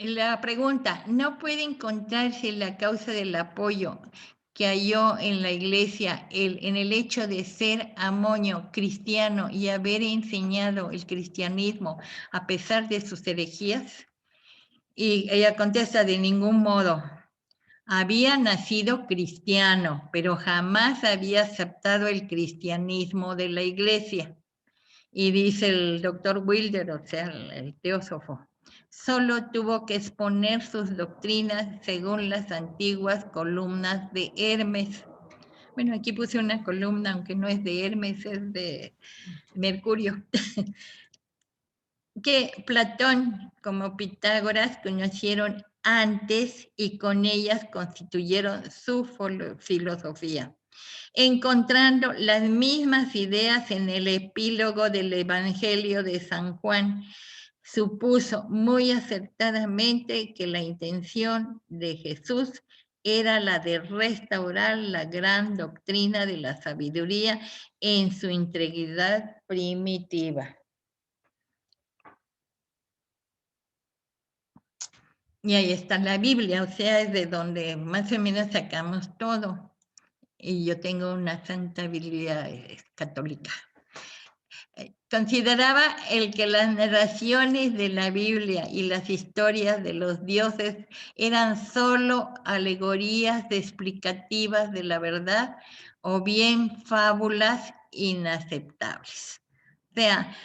La pregunta, ¿no puede encontrarse la causa del apoyo que halló en la iglesia en el hecho de ser amonio cristiano y haber enseñado el cristianismo a pesar de sus herejías? Y ella contesta, de ningún modo. Había nacido cristiano, pero jamás había aceptado el cristianismo de la iglesia. Y dice el doctor Wilder, o sea, el teósofo, solo tuvo que exponer sus doctrinas según las antiguas columnas de Hermes. Bueno, aquí puse una columna, aunque no es de Hermes, es de Mercurio. Que Platón como Pitágoras conocieron antes y con ellas constituyeron su filosofía, encontrando las mismas ideas en el epílogo del Evangelio de San Juan. Supuso muy acertadamente que la intención de Jesús era la de restaurar la gran doctrina de la sabiduría en su integridad primitiva. Y ahí está la Biblia, o sea, es de donde más o menos sacamos todo. Y yo tengo una santa Biblia católica. Consideraba el que las narraciones de la Biblia y las historias de los dioses eran solo alegorías explicativas de la verdad o bien fábulas inaceptables. O sea,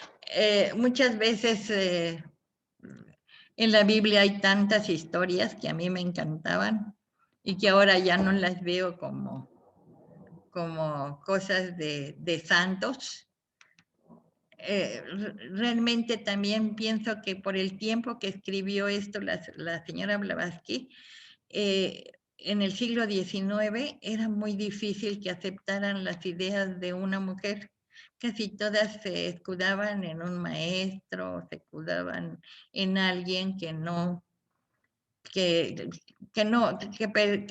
muchas veces en la Biblia hay tantas historias que a mí me encantaban y que ahora ya no las veo como cosas de santos. Realmente también pienso que por el tiempo que escribió esto la señora Blavatsky, en el siglo XIX era muy difícil que aceptaran las ideas de una mujer. Casi todas se escudaban en un maestro, se escudaban en alguien que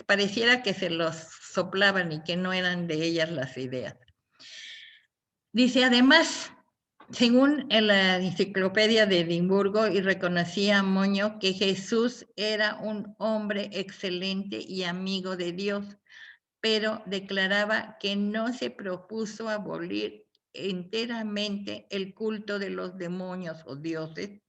pareciera que se los soplaban y que no eran de ellas las ideas. Dice, además, según en la enciclopedia de Edimburgo, y reconocía a Moño que Jesús era un hombre excelente y amigo de Dios, pero declaraba que no se propuso abolir enteramente el culto de los demonios o dioses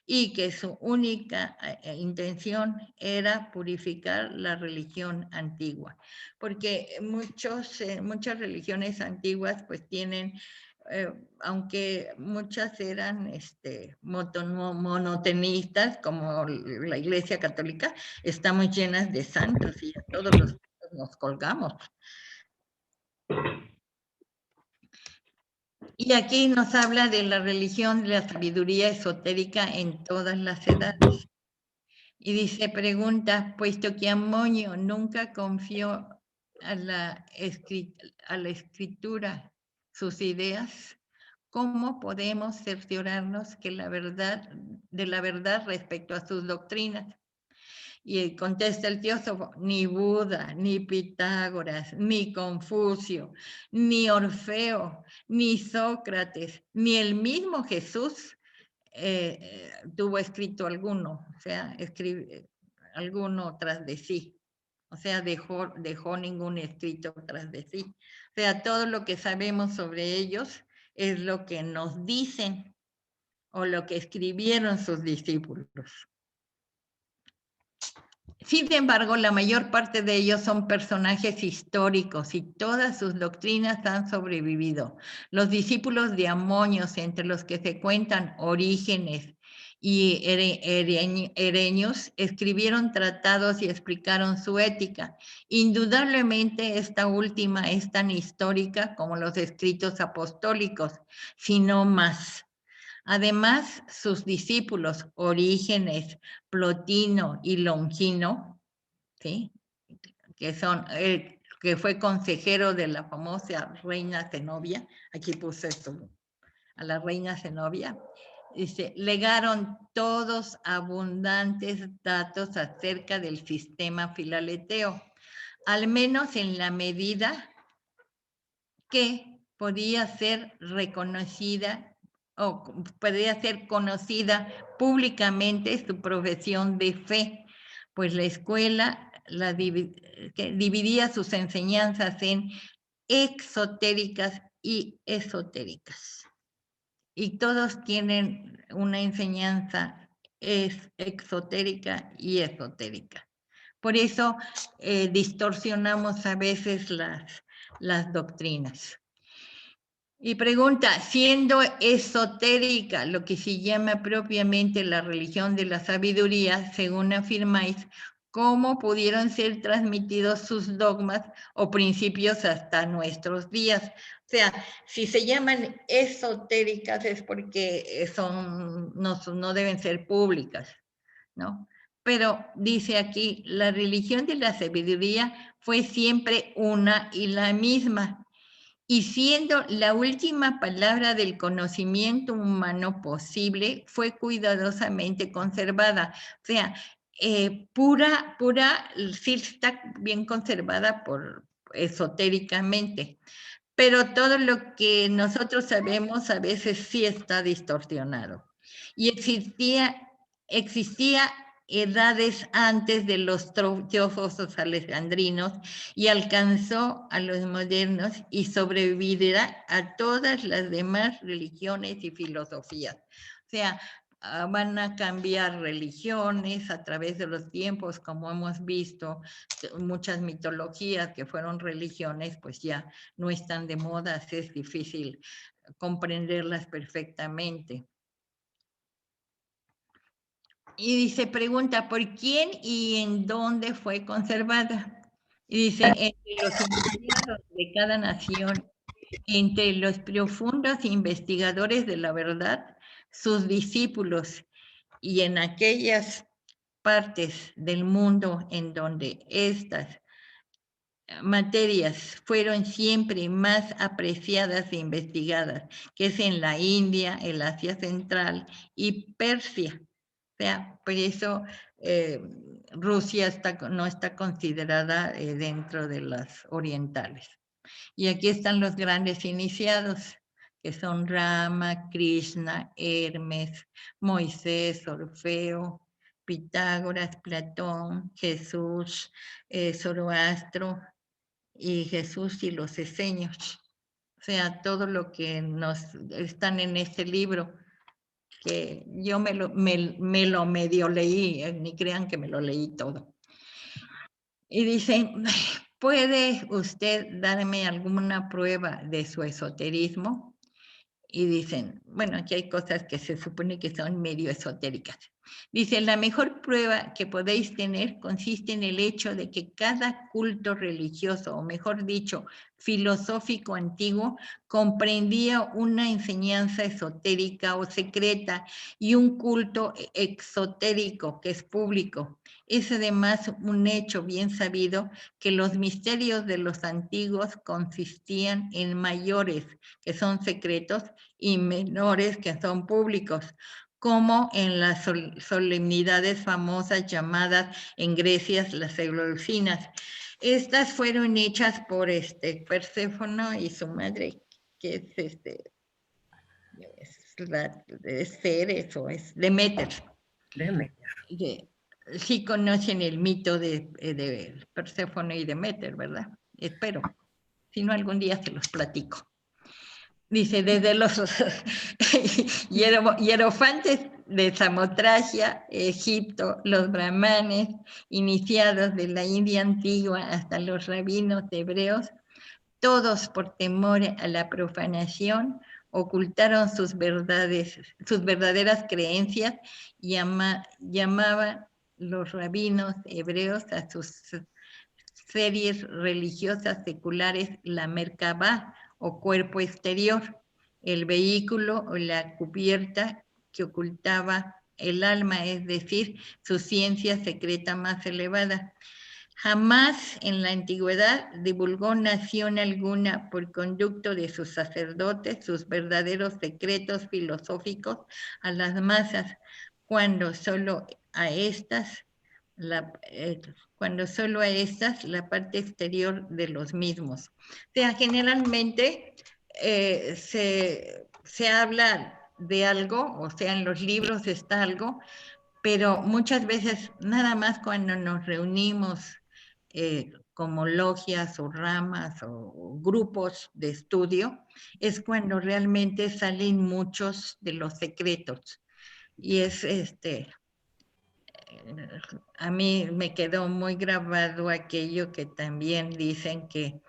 y que su única intención era purificar la religión antigua, porque muchas religiones antiguas pues tienen, aunque muchas eran monoteístas, como la Iglesia Católica, estamos llenas de santos y a todos los santos nos colgamos. Y aquí nos habla de la religión, de la sabiduría esotérica en todas las edades. Y dice, pregunta, puesto que Amonio nunca confió a la escritura sus ideas, ¿cómo podemos cerciorarnos de la verdad respecto a sus doctrinas? Y contesta el teósofo, ni Buda, ni Pitágoras, ni Confucio, ni Orfeo, ni Sócrates, ni el mismo Jesús tuvo escrito alguno, o sea, escribe alguno tras de sí. O sea, dejó ningún escrito tras de sí. O sea, todo lo que sabemos sobre ellos es lo que nos dicen o lo que escribieron sus discípulos. Sin embargo, la mayor parte de ellos son personajes históricos y todas sus doctrinas han sobrevivido. Los discípulos de Amonios, entre los que se cuentan Orígenes y Ereños, escribieron tratados y explicaron su ética. Indudablemente esta última es tan histórica como los escritos apostólicos, sino más. Además, sus discípulos Orígenes, Plotino y Longino, ¿sí? Que fue consejero de la famosa reina Zenobia, aquí puse esto, a la reina Zenobia, legaron todos abundantes datos acerca del sistema filaleteo, al menos en la medida que podía ser reconocida o podría ser conocida públicamente su profesión de fe, pues la escuela dividía sus enseñanzas en exotéricas y esotéricas. Y todos tienen una enseñanza exotérica y esotérica. Por eso distorsionamos a veces las doctrinas. Y pregunta, siendo esotérica lo que se llama propiamente la religión de la sabiduría, según afirmáis, ¿cómo pudieron ser transmitidos sus dogmas o principios hasta nuestros días? O sea, si se llaman esotéricas es porque no deben ser públicas, ¿no? Pero dice aquí, la religión de la sabiduría fue siempre una y la misma, y siendo la última palabra del conocimiento humano posible, fue cuidadosamente conservada. O sea, pura, sí está bien conservada esotéricamente, pero todo lo que nosotros sabemos a veces sí está distorsionado. Y existía edades antes de los teósofos alejandrinos y alcanzó a los modernos y sobrevivirá a todas las demás religiones y filosofías. O sea, van a cambiar religiones a través de los tiempos, como hemos visto, muchas mitologías que fueron religiones, pues ya no están de moda, es difícil comprenderlas perfectamente. Y dice, pregunta, ¿por quién y en dónde fue conservada? Y dice, entre los iniciados de cada nación, entre los profundos investigadores de la verdad, sus discípulos, y en aquellas partes del mundo en donde estas materias fueron siempre más apreciadas e investigadas, que es en la India, el Asia Central y Persia. O sea, por eso Rusia no está considerada dentro de las orientales. Y aquí están los grandes iniciados, que son Rama, Krishna, Hermes, Moisés, Orfeo, Pitágoras, Platón, Jesús, Zoroastro y Jesús y los esenios. O sea, todo lo que nos están en este libro, que yo me lo medio leí, ni crean que me lo leí todo. Y dicen, ¿puede usted darme alguna prueba de su esoterismo? Y dicen, bueno, aquí hay cosas que se supone que son medio esotéricas. Dice, la mejor prueba que podéis tener consiste en el hecho de que cada culto religioso, o mejor dicho, filosófico antiguo, comprendía una enseñanza esotérica o secreta y un culto exotérico que es público. Es además un hecho bien sabido que los misterios de los antiguos consistían en mayores, que son secretos, y menores, que son públicos, como en las solemnidades famosas llamadas en Grecia las Eleusinas. Estas fueron hechas por Perséfono y su madre, que es Ceres o es Deméter. sí conocen el mito de Perséfone y Deméter, ¿verdad? Espero. Si no, algún día se los platico. Dice, desde los hierofantes de Samotracia, Egipto, los brahmanes, iniciados de la India antigua hasta los rabinos hebreos, todos por temor a la profanación ocultaron sus verdaderas creencias y llamaban los rabinos hebreos a sus series religiosas seculares la Merkabah o cuerpo exterior, el vehículo o la cubierta que ocultaba el alma, es decir, su ciencia secreta más elevada. Jamás en la antigüedad divulgó nación alguna por conducto de sus sacerdotes sus verdaderos secretos filosóficos a las masas, cuando solo a estas la parte exterior de los mismos. O sea, generalmente se habla de algo, o sea, en los libros está algo, pero muchas veces nada más cuando nos reunimos como logias o ramas o grupos de estudio, es cuando realmente salen muchos de los secretos. Y es a mí me quedó muy grabado aquello que también dicen que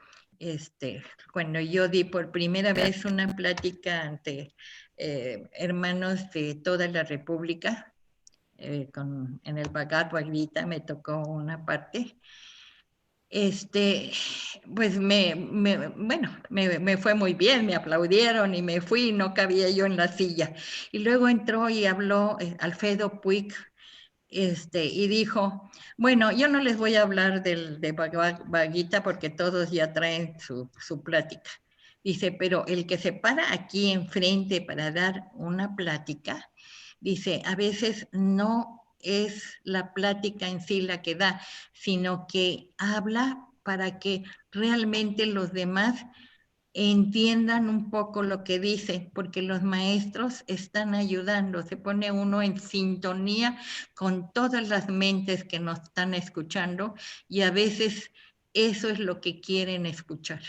cuando yo di por primera vez una plática ante hermanos de toda la República, en el Bhagavad Gita me tocó una parte, pues me fue muy bien, me aplaudieron y me fui, no cabía yo en la silla. Y luego entró y habló Alfredo Puig, y dijo, bueno, yo no les voy a hablar de Bhagavad Gita porque todos ya traen su plática. Dice, pero el que se para aquí enfrente para dar una plática, dice, a veces no es la plática en sí la que da, sino que habla para que realmente los demás entiendan un poco lo que dice, porque los maestros están ayudando, se pone uno en sintonía con todas las mentes que nos están escuchando y a veces eso es lo que quieren escuchar.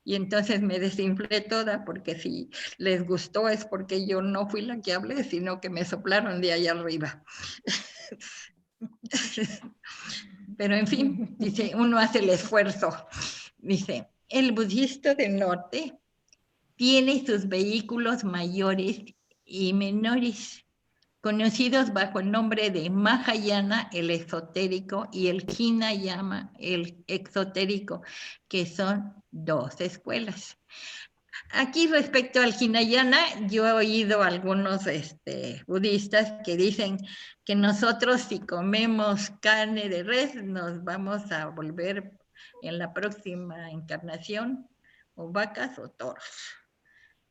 Y entonces me desinflé toda, porque si les gustó es porque yo no fui la que hablé, sino que me soplaron de allá arriba. Pero en fin, dice, uno hace el esfuerzo. Dice, el budista del norte tiene sus vehículos mayores y menores, conocidos bajo el nombre de Mahayana, el esotérico, y el Hinayana, el exotérico, que son dos escuelas. Aquí respecto al Hinayana, yo he oído a algunos budistas que dicen que nosotros si comemos carne de res nos vamos a volver en la próxima encarnación o vacas o toros.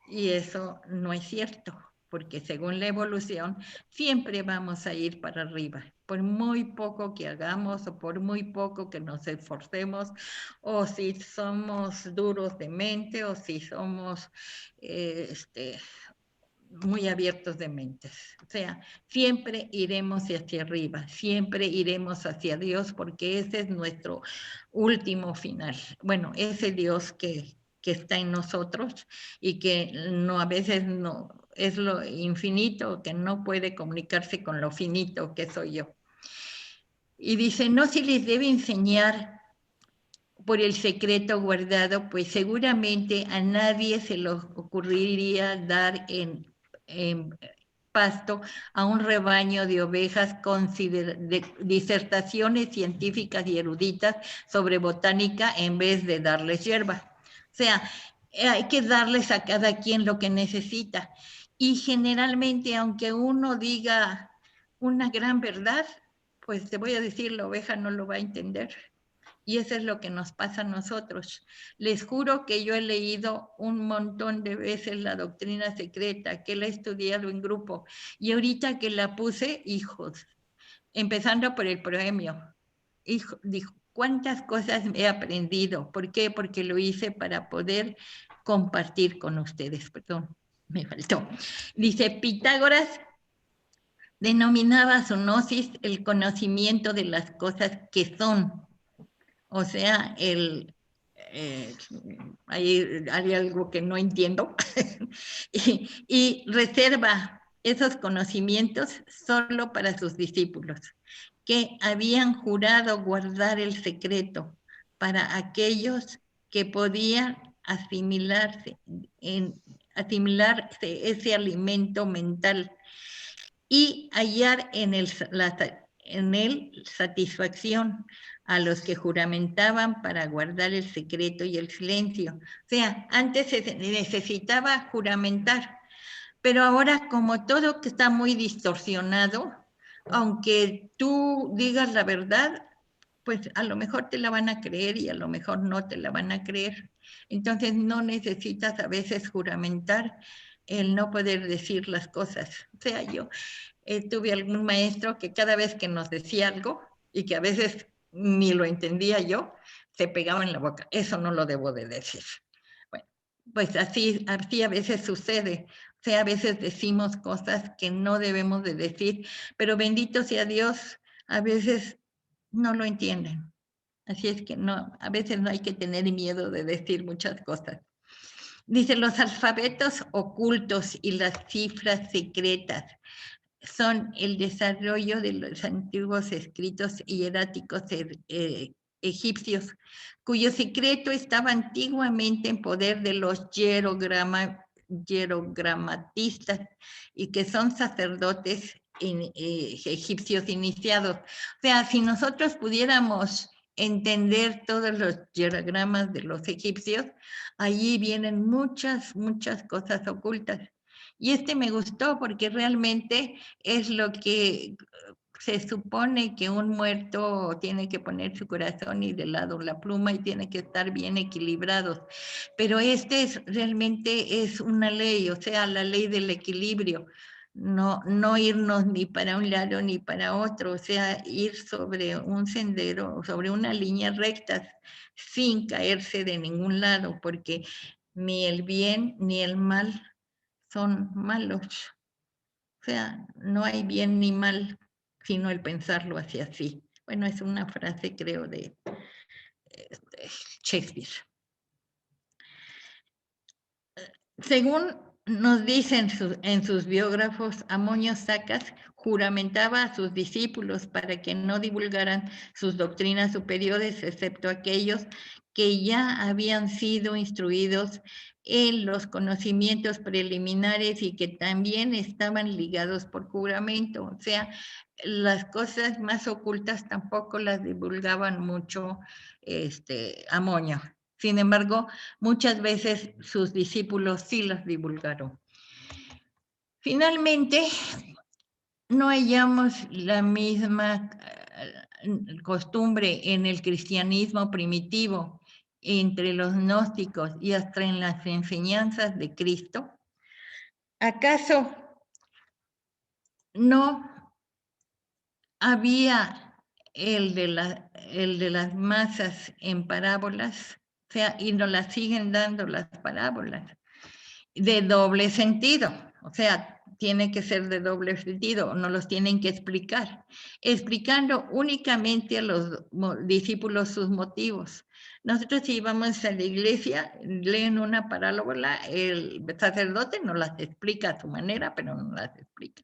Y eso no es cierto, porque según la evolución siempre vamos a ir para arriba, por muy poco que hagamos o por muy poco que nos esforcemos, o si somos duros de mente o si somos muy abiertos de mentes. O sea, siempre iremos hacia arriba, siempre iremos hacia Dios, porque ese es nuestro último final. Bueno, ese Dios que está en nosotros y que no, a veces no es lo infinito, que no puede comunicarse con lo finito que soy yo. Y dice, no se les debe enseñar por el secreto guardado, pues seguramente a nadie se le ocurriría dar en pasto a un rebaño de ovejas con disertaciones científicas y eruditas sobre botánica en vez de darles hierba. O sea, hay que darles a cada quien lo que necesita. Y generalmente, aunque uno diga una gran verdad, pues te voy a decir, la oveja no lo va a entender. Y eso es lo que nos pasa a nosotros. Les juro que yo he leído un montón de veces la doctrina secreta, que la he estudiado en grupo. Y ahorita que la puse, hijos, empezando por el premio, dijo, ¿cuántas cosas he aprendido? ¿Por qué? Porque lo hice para poder compartir con ustedes. Perdón, me faltó. Dice, Pitágoras denominaba su gnosis el conocimiento de las cosas que son. O sea, hay algo que no entiendo y reserva esos conocimientos solo para sus discípulos, que habían jurado guardar el secreto para aquellos que podían asimilarse ese alimento mental y hallar en él satisfacción a los que juramentaban para guardar el secreto y el silencio. O sea, antes se necesitaba juramentar, pero ahora como todo que está muy distorsionado, aunque tú digas la verdad, pues a lo mejor te la van a creer y a lo mejor no te la van a creer. Entonces no necesitas a veces juramentar el no poder decir las cosas. O sea, yo tuve algún maestro que cada vez que nos decía algo y que a veces ni lo entendía yo, se pegaba en la boca. Eso no lo debo de decir. Bueno, pues así a veces sucede. O sea, a veces decimos cosas que no debemos de decir, pero bendito sea Dios, a veces no lo entienden. Así es que no, a veces no hay que tener miedo de decir muchas cosas. Dice, los alfabetos ocultos y las cifras secretas son el desarrollo de los antiguos escritos hieráticos egipcios, cuyo secreto estaba antiguamente en poder de los hierogramatistas y que son sacerdotes egipcios iniciados. O sea, si nosotros pudiéramos entender todos los hierogramas de los egipcios, allí vienen muchas cosas ocultas. Y me gustó porque realmente es lo que se supone que un muerto tiene que poner su corazón y de lado la pluma y tiene que estar bien equilibrados. Pero realmente es una ley, o sea, la ley del equilibrio. No irnos ni para un lado ni para otro, o sea, ir sobre un sendero, sobre una línea recta, sin caerse de ningún lado, porque ni el bien ni el mal son malos. O sea, no hay bien ni mal, sino el pensarlo hacia así. Bueno, es una frase, creo, de Shakespeare. Según nos dicen en sus biógrafos, Amonio Sacas juramentaba a sus discípulos para que no divulgaran sus doctrinas superiores, excepto aquellos que ya habían sido instruidos en los conocimientos preliminares y que también estaban ligados por juramento. O sea, las cosas más ocultas tampoco las divulgaban mucho Amonio. Sin embargo, muchas veces sus discípulos sí las divulgaron. Finalmente, no hallamos la misma costumbre en el cristianismo primitivo entre los gnósticos y hasta en las enseñanzas de Cristo. ¿Acaso no había el de las masas en parábolas? O sea, y nos las siguen dando las parábolas de doble sentido. O sea, tiene que ser de doble sentido, no los tienen que explicar, explicando únicamente a los discípulos sus motivos. Nosotros si vamos a la iglesia, leen una parábola, el sacerdote nos las explica a su manera, pero no las explica.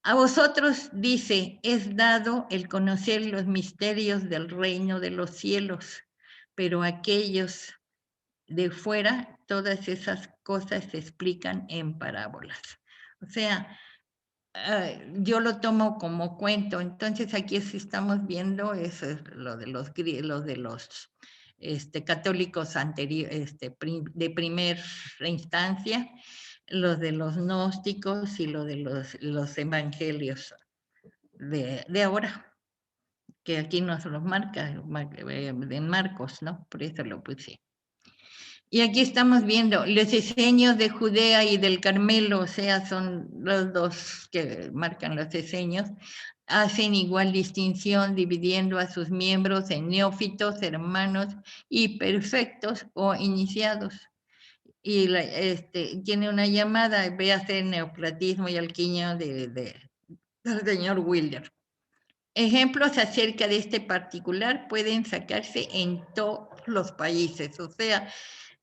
A vosotros, dice, es dado el conocer los misterios del reino de los cielos, pero aquellos de fuera, todas esas cosas se explican en parábolas. O sea, yo lo tomo como cuento. Entonces aquí sí estamos viendo eso es lo de los católicos de primera instancia, los de los gnósticos y lo de los evangelios de ahora, que aquí nos los marca en Marcos, ¿no? Por eso lo puse. Y aquí estamos viendo los diseños de Judea y del Carmelo, o sea, son los dos que marcan los diseños, hacen igual distinción dividiendo a sus miembros en neófitos, hermanos y perfectos o iniciados. Y tiene una llamada, véase neoplatismo y alquimia del señor Wilder. Ejemplos acerca de este particular pueden sacarse en todos los países, o sea,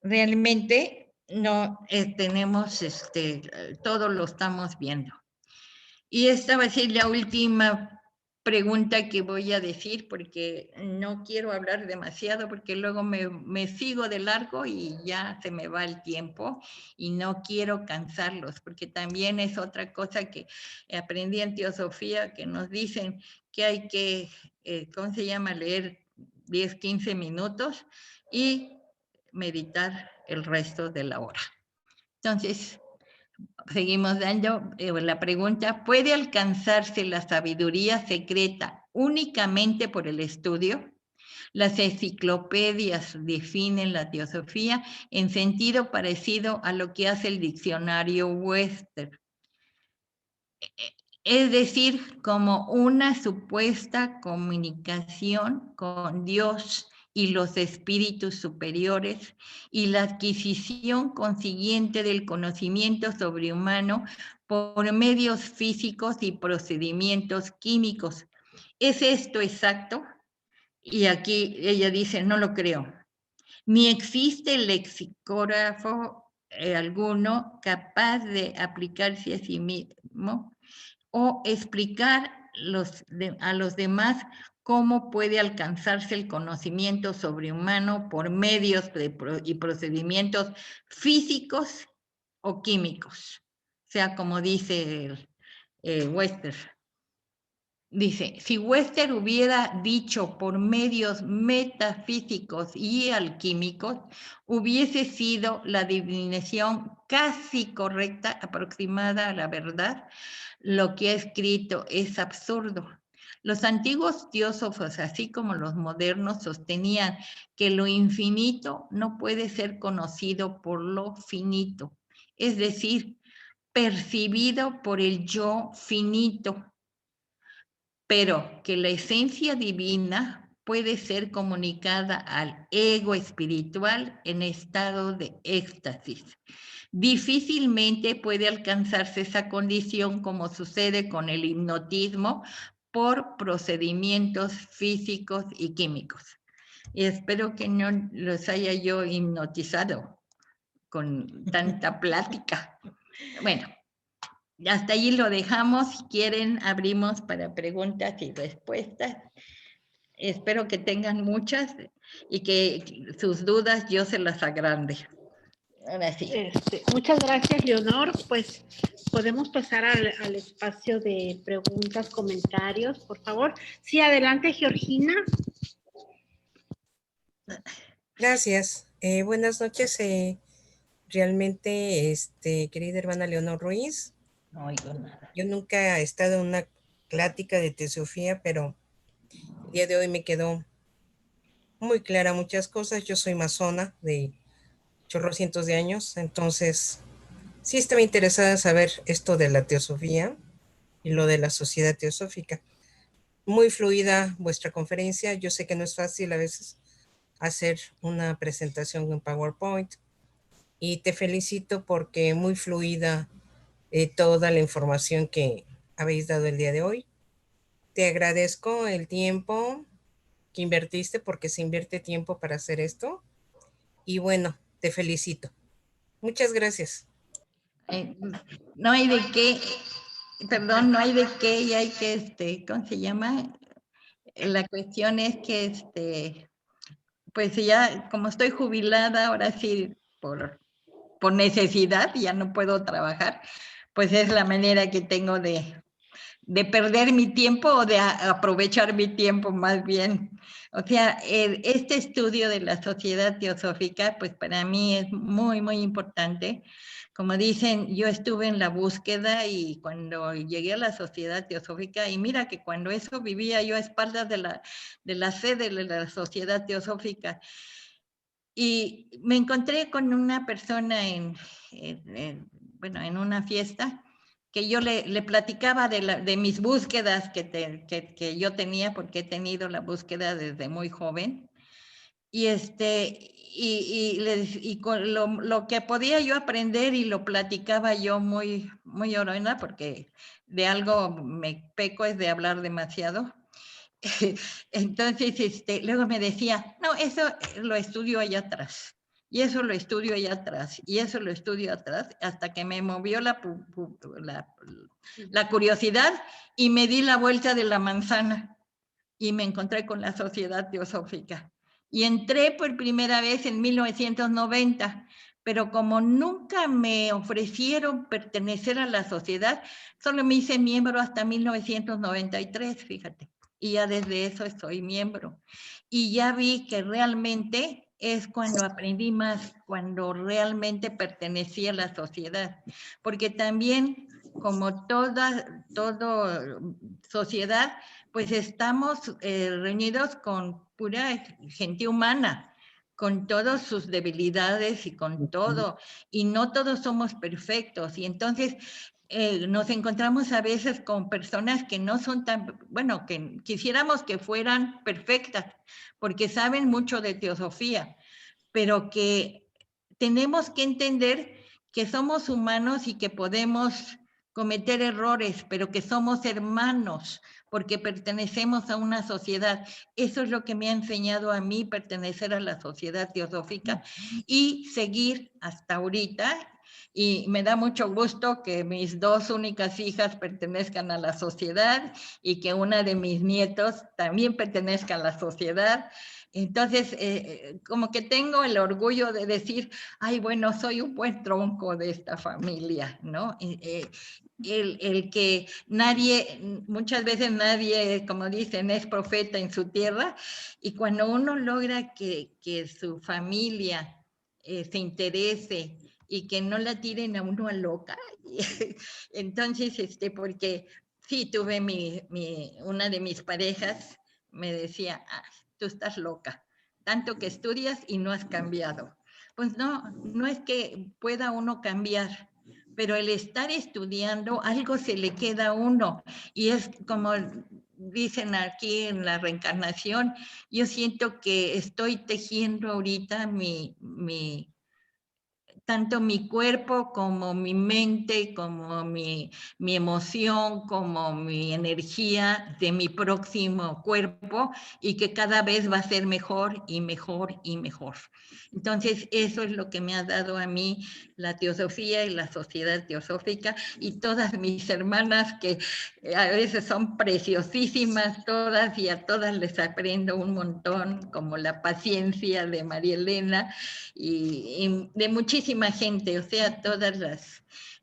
realmente no tenemos, todo lo estamos viendo. Y esta va a ser la última pregunta que voy a decir, porque no quiero hablar demasiado, porque luego me sigo de largo y ya se me va el tiempo y no quiero cansarlos, porque también es otra cosa que aprendí en Teosofía, que nos dicen que hay que, ¿cómo se llama? Leer 10, 15 minutos y meditar el resto de la hora. Entonces, seguimos dando la pregunta, ¿puede alcanzarse la sabiduría secreta únicamente por el estudio? Las enciclopedias definen la teosofía en sentido parecido a lo que hace el diccionario Webster. Es decir, como una supuesta comunicación con Dios y los espíritus superiores y la adquisición consiguiente del conocimiento sobrehumano por medios físicos y procedimientos químicos. ¿Es esto exacto? Y aquí ella dice, no lo creo. Ni existe lexicógrafo alguno capaz de aplicarse a sí mismo o explicar a los demás cómo puede alcanzarse el conocimiento sobrehumano por medios y procedimientos físicos o químicos. O sea, como dice Webster. Dice, si Webster hubiera dicho por medios metafísicos y alquímicos, hubiese sido la adivinación casi correcta, aproximada a la verdad. Lo que ha escrito es absurdo. Los antiguos teósofos, así como los modernos, sostenían que lo infinito no puede ser conocido por lo finito, es decir, percibido por el yo finito, pero que la esencia divina puede ser comunicada al ego espiritual en estado de éxtasis. Difícilmente puede alcanzarse esa condición como sucede con el hipnotismo por procedimientos físicos y químicos. Y espero que no los haya yo hipnotizado con tanta plática. Bueno, hasta allí lo dejamos. Si quieren, abrimos para preguntas y respuestas. Espero que tengan muchas y que sus dudas yo se las agrande. Ahora sí. Muchas gracias, Leonor. Pues podemos pasar al espacio de preguntas, comentarios, por favor. Sí, adelante, Georgina. Gracias. Buenas noches. Realmente, querida hermana Leonor Ruiz, No oigo nada. yo nunca he estado en una plática de teosofía, pero el día de hoy me quedó muy clara muchas cosas. Yo soy masona de chorrocientos de años, entonces sí estaba interesada en saber esto de la teosofía y lo de la sociedad teosófica. Muy fluida vuestra conferencia. Yo sé que no es fácil a veces hacer una presentación en PowerPoint y te felicito porque muy fluida toda la información que habéis dado el día de hoy. Te agradezco el tiempo que invertiste porque se invierte tiempo para hacer esto y bueno, te felicito. Muchas gracias. No hay de qué, perdón, no hay de qué y hay que, ¿cómo se llama? La cuestión es que, pues ya como estoy jubilada, ahora sí, por necesidad, ya no puedo trabajar, pues es la manera que tengo de perder mi tiempo o de aprovechar mi tiempo más bien. O sea, este estudio de la sociedad teosófica, pues para mí es muy, muy importante. Como dicen, yo estuve en la búsqueda y cuando llegué a la sociedad teosófica, y mira que cuando eso vivía yo a espaldas de la sede de la sociedad teosófica, y me encontré con una persona bueno, en una fiesta, que yo le platicaba de mis búsquedas que yo tenía, porque he tenido la búsqueda desde muy joven. y con lo que podía yo aprender y lo platicaba yo muy, muy orona, porque de algo me peco es de hablar demasiado. Entonces, luego me decía, no, eso lo estudio allá atrás, y eso lo estudio allá atrás, y eso lo estudio atrás, hasta que me movió la curiosidad y me di la vuelta de la manzana y me encontré con la Sociedad Teosófica. Y entré por primera vez en 1990, pero como nunca me ofrecieron pertenecer a la sociedad, solo me hice miembro hasta 1993, fíjate. Y ya desde eso soy miembro. Y ya vi que realmente es cuando aprendí más, cuando realmente pertenecía a la sociedad. Porque también, como toda sociedad, pues estamos reunidos con pura gente humana, con todas sus debilidades y con todo, y no todos somos perfectos, y entonces nos encontramos a veces con personas que no son tan, bueno, que quisiéramos que fueran perfectas, porque saben mucho de teosofía, pero que tenemos que entender que somos humanos y que podemos cometer errores, pero que somos hermanos, porque pertenecemos a una sociedad. Eso es lo que me ha enseñado a mí pertenecer a la Sociedad Teosófica y seguir hasta ahorita. Y me da mucho gusto que mis 2 únicas hijas pertenezcan a la sociedad y que una de mis nietos también pertenezca a la sociedad. Entonces, como que tengo el orgullo de decir, ay, bueno, soy un buen tronco de esta familia, ¿no? El que muchas veces nadie, como dicen, es profeta en su tierra, y cuando uno logra que su familia se interese y que no la tiren a uno a loca, entonces, porque sí, tuve una de mis parejas, me decía, tú estás loca, tanto que estudias y no has cambiado. Pues no es que pueda uno cambiar, pero el estar estudiando, algo se le queda a uno, y es como dicen aquí en la reencarnación, yo siento que estoy tejiendo ahorita tanto mi cuerpo como mi mente, como mi emoción, como mi energía de mi próximo cuerpo, y que cada vez va a ser mejor y mejor y mejor. Entonces, eso es lo que me ha dado a mí la teosofía y la Sociedad Teosófica, y todas mis hermanas, que a veces son preciosísimas todas, y a todas les aprendo un montón, como la paciencia de María Elena, y de muchísima gente, o sea,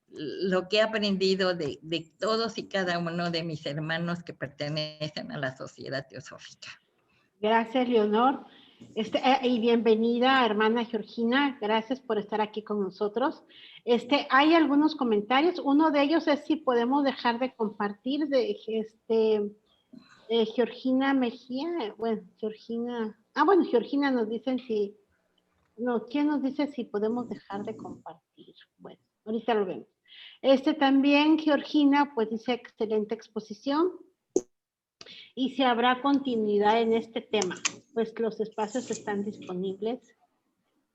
lo que he aprendido de todos y cada uno de mis hermanos que pertenecen a la Sociedad Teosófica. Gracias, Leonor. Y bienvenida, hermana Georgina. Gracias por estar aquí con nosotros. Hay algunos comentarios. Uno de ellos es si podemos dejar de compartir de Georgina Mejía. Bueno, Georgina. Georgina nos dicen si. No, ¿quién nos dice si podemos dejar de compartir? Bueno, ahorita lo vemos. También Georgina, pues dice excelente exposición. Y si habrá continuidad en este tema, pues los espacios están disponibles.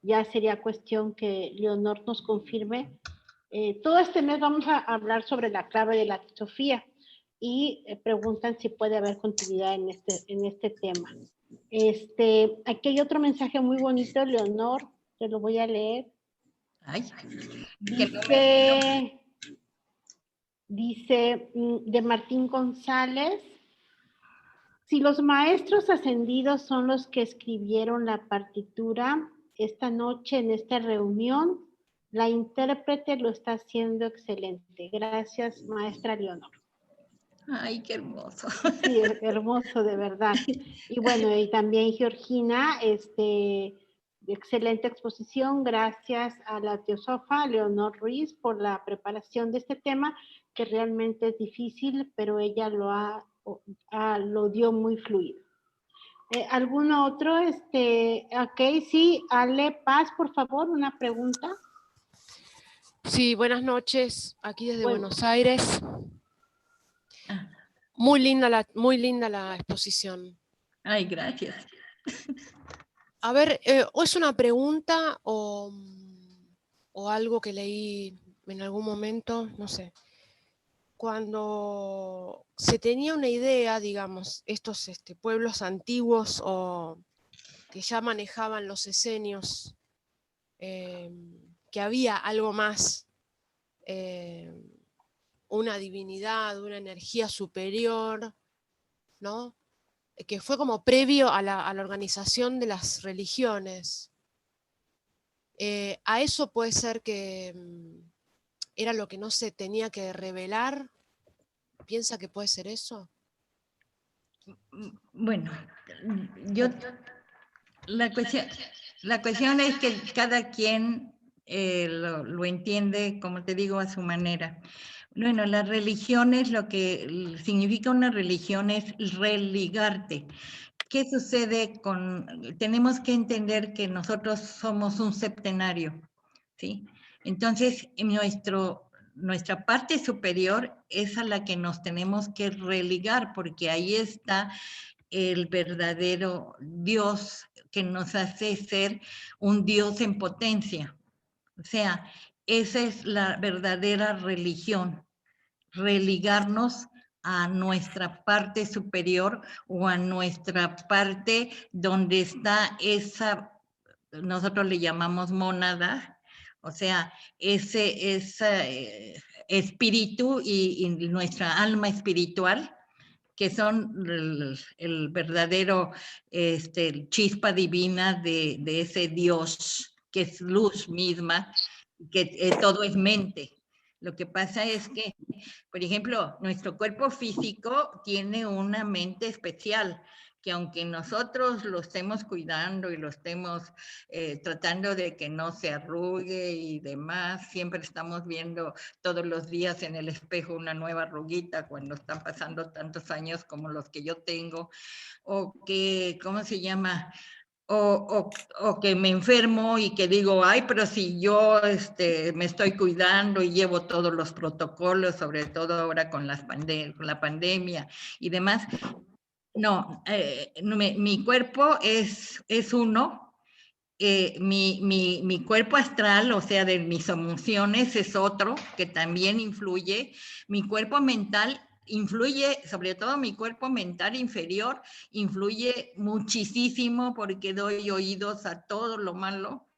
Ya sería cuestión que Leonor nos confirme. Todo este mes vamos a hablar sobre la clave de la teosofía, y preguntan si puede haber continuidad en este tema. Aquí hay otro mensaje muy bonito, Leonor, te lo voy a leer. Ay, dice de Martín González: si los maestros ascendidos son los que escribieron la partitura, esta noche en esta reunión, la intérprete lo está haciendo excelente. Gracias, maestra Leonor. Ay, qué hermoso. Sí, hermoso, de verdad. Y bueno, y también Georgina, excelente exposición. Gracias a la teósofa Leonor Ruiz por la preparación de este tema, que realmente es difícil, pero ella lo dio muy fluido. ¿Alguno otro? Ok, sí, Ale Paz, por favor, una pregunta. Sí, buenas noches, aquí desde Buenos Aires. Muy linda la exposición. Ay, gracias. A ver, o es una pregunta o algo que leí en algún momento, no sé. Cuando se tenía una idea, digamos, estos pueblos antiguos o que ya manejaban los esenios, que había algo más, una divinidad, una energía superior, ¿no? Que fue como previo a la organización de las religiones. A eso puede ser que era lo que no se tenía que revelar. ¿Piensa que puede ser eso? Bueno, yo, la cuestión es que cada quien lo entiende, como te digo, a su manera. Bueno, las religiones, lo que significa una religión es religarte. ¿Qué sucede tenemos que entender que nosotros somos un septenario, ¿sí? Entonces, nuestra parte superior es a la que nos tenemos que religar, porque ahí está el verdadero Dios que nos hace ser un Dios en potencia. O sea, esa es la verdadera religión, religarnos a nuestra parte superior o a nuestra parte donde está nosotros le llamamos mónada, o sea, ese espíritu y nuestra alma espiritual, que son el verdadero chispa divina de ese Dios, que es luz misma, que todo es mente. Lo que pasa es que, por ejemplo, nuestro cuerpo físico tiene una mente especial, que aunque nosotros lo estemos cuidando y lo estemos tratando de que no se arrugue y demás, siempre estamos viendo todos los días en el espejo una nueva arruguita cuando están pasando tantos años como los que yo tengo, o que, ¿cómo se llama?, o que me enfermo y que digo, ay, pero si yo me estoy cuidando y llevo todos los protocolos, sobre todo ahora con la pandemia y demás. No, mi cuerpo es uno, mi cuerpo astral, o sea, de mis emociones es otro que también influye, mi cuerpo mental influye, sobre todo mi cuerpo mental inferior, influye muchísimo porque doy oídos a todo lo malo,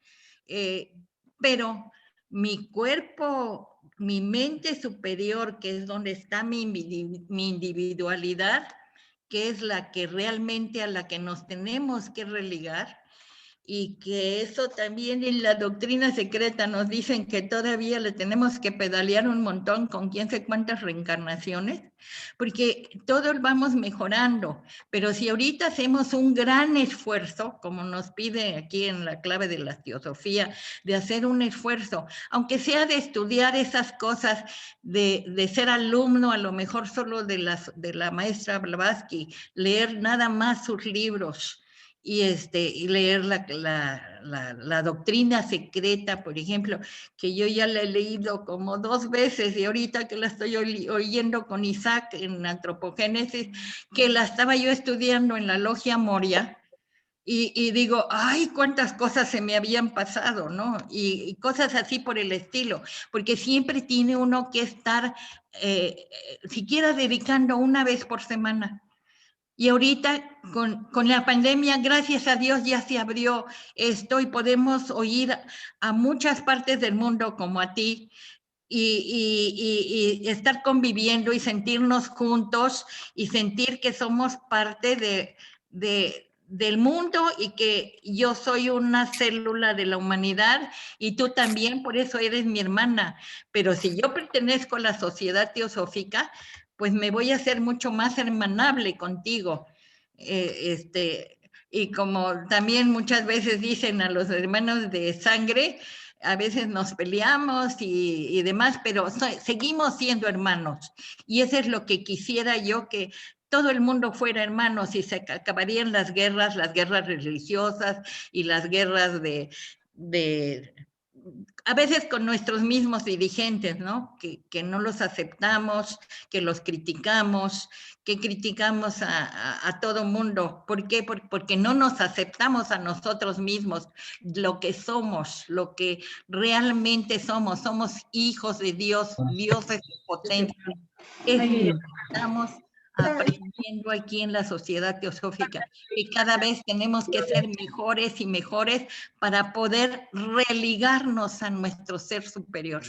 pero mi cuerpo, mi mente superior, que es donde está mi individualidad, que es la que realmente a la que nos tenemos que religar, y que eso también en la doctrina secreta nos dicen que todavía le tenemos que pedalear un montón con quién sé cuántas reencarnaciones, porque todos vamos mejorando, pero si ahorita hacemos un gran esfuerzo, como nos pide aquí en la clave de la teosofía, de hacer un esfuerzo, aunque sea de estudiar esas cosas, de ser alumno a lo mejor solo de la maestra Blavatsky, leer nada más sus libros, y leer la doctrina secreta, por ejemplo, que yo ya la he leído como 2 veces y ahorita que la estoy oyendo con Isaac en Antropogénesis, que la estaba yo estudiando en la Logia Moria, y digo, ay, cuántas cosas se me habían pasado, ¿no? Y cosas así por el estilo, porque siempre tiene uno que estar siquiera dedicando una vez por semana. Y ahorita con la pandemia, gracias a Dios, ya se abrió esto y podemos oír a muchas partes del mundo como a ti y estar conviviendo y sentirnos juntos y sentir que somos parte del mundo y que yo soy una célula de la humanidad y tú también, por eso eres mi hermana. Pero si yo pertenezco a la sociedad teosófica, pues me voy a hacer mucho más hermanable contigo. Y como también muchas veces dicen a los hermanos de sangre, a veces nos peleamos y demás, pero seguimos siendo hermanos. Y eso es lo que quisiera yo, que todo el mundo fuera hermanos y se acabarían las guerras religiosas y las guerras a veces con nuestros mismos dirigentes, ¿no? Que no los aceptamos, que los criticamos, que criticamos a todo mundo. ¿Por qué? Porque no nos aceptamos a nosotros mismos, lo que somos, lo que realmente somos. Somos hijos de Dios, Dios es potente. Es lo que estamos aprendiendo aquí en la Sociedad Teosófica, que cada vez tenemos que ser mejores y mejores para poder religarnos a nuestro ser superior,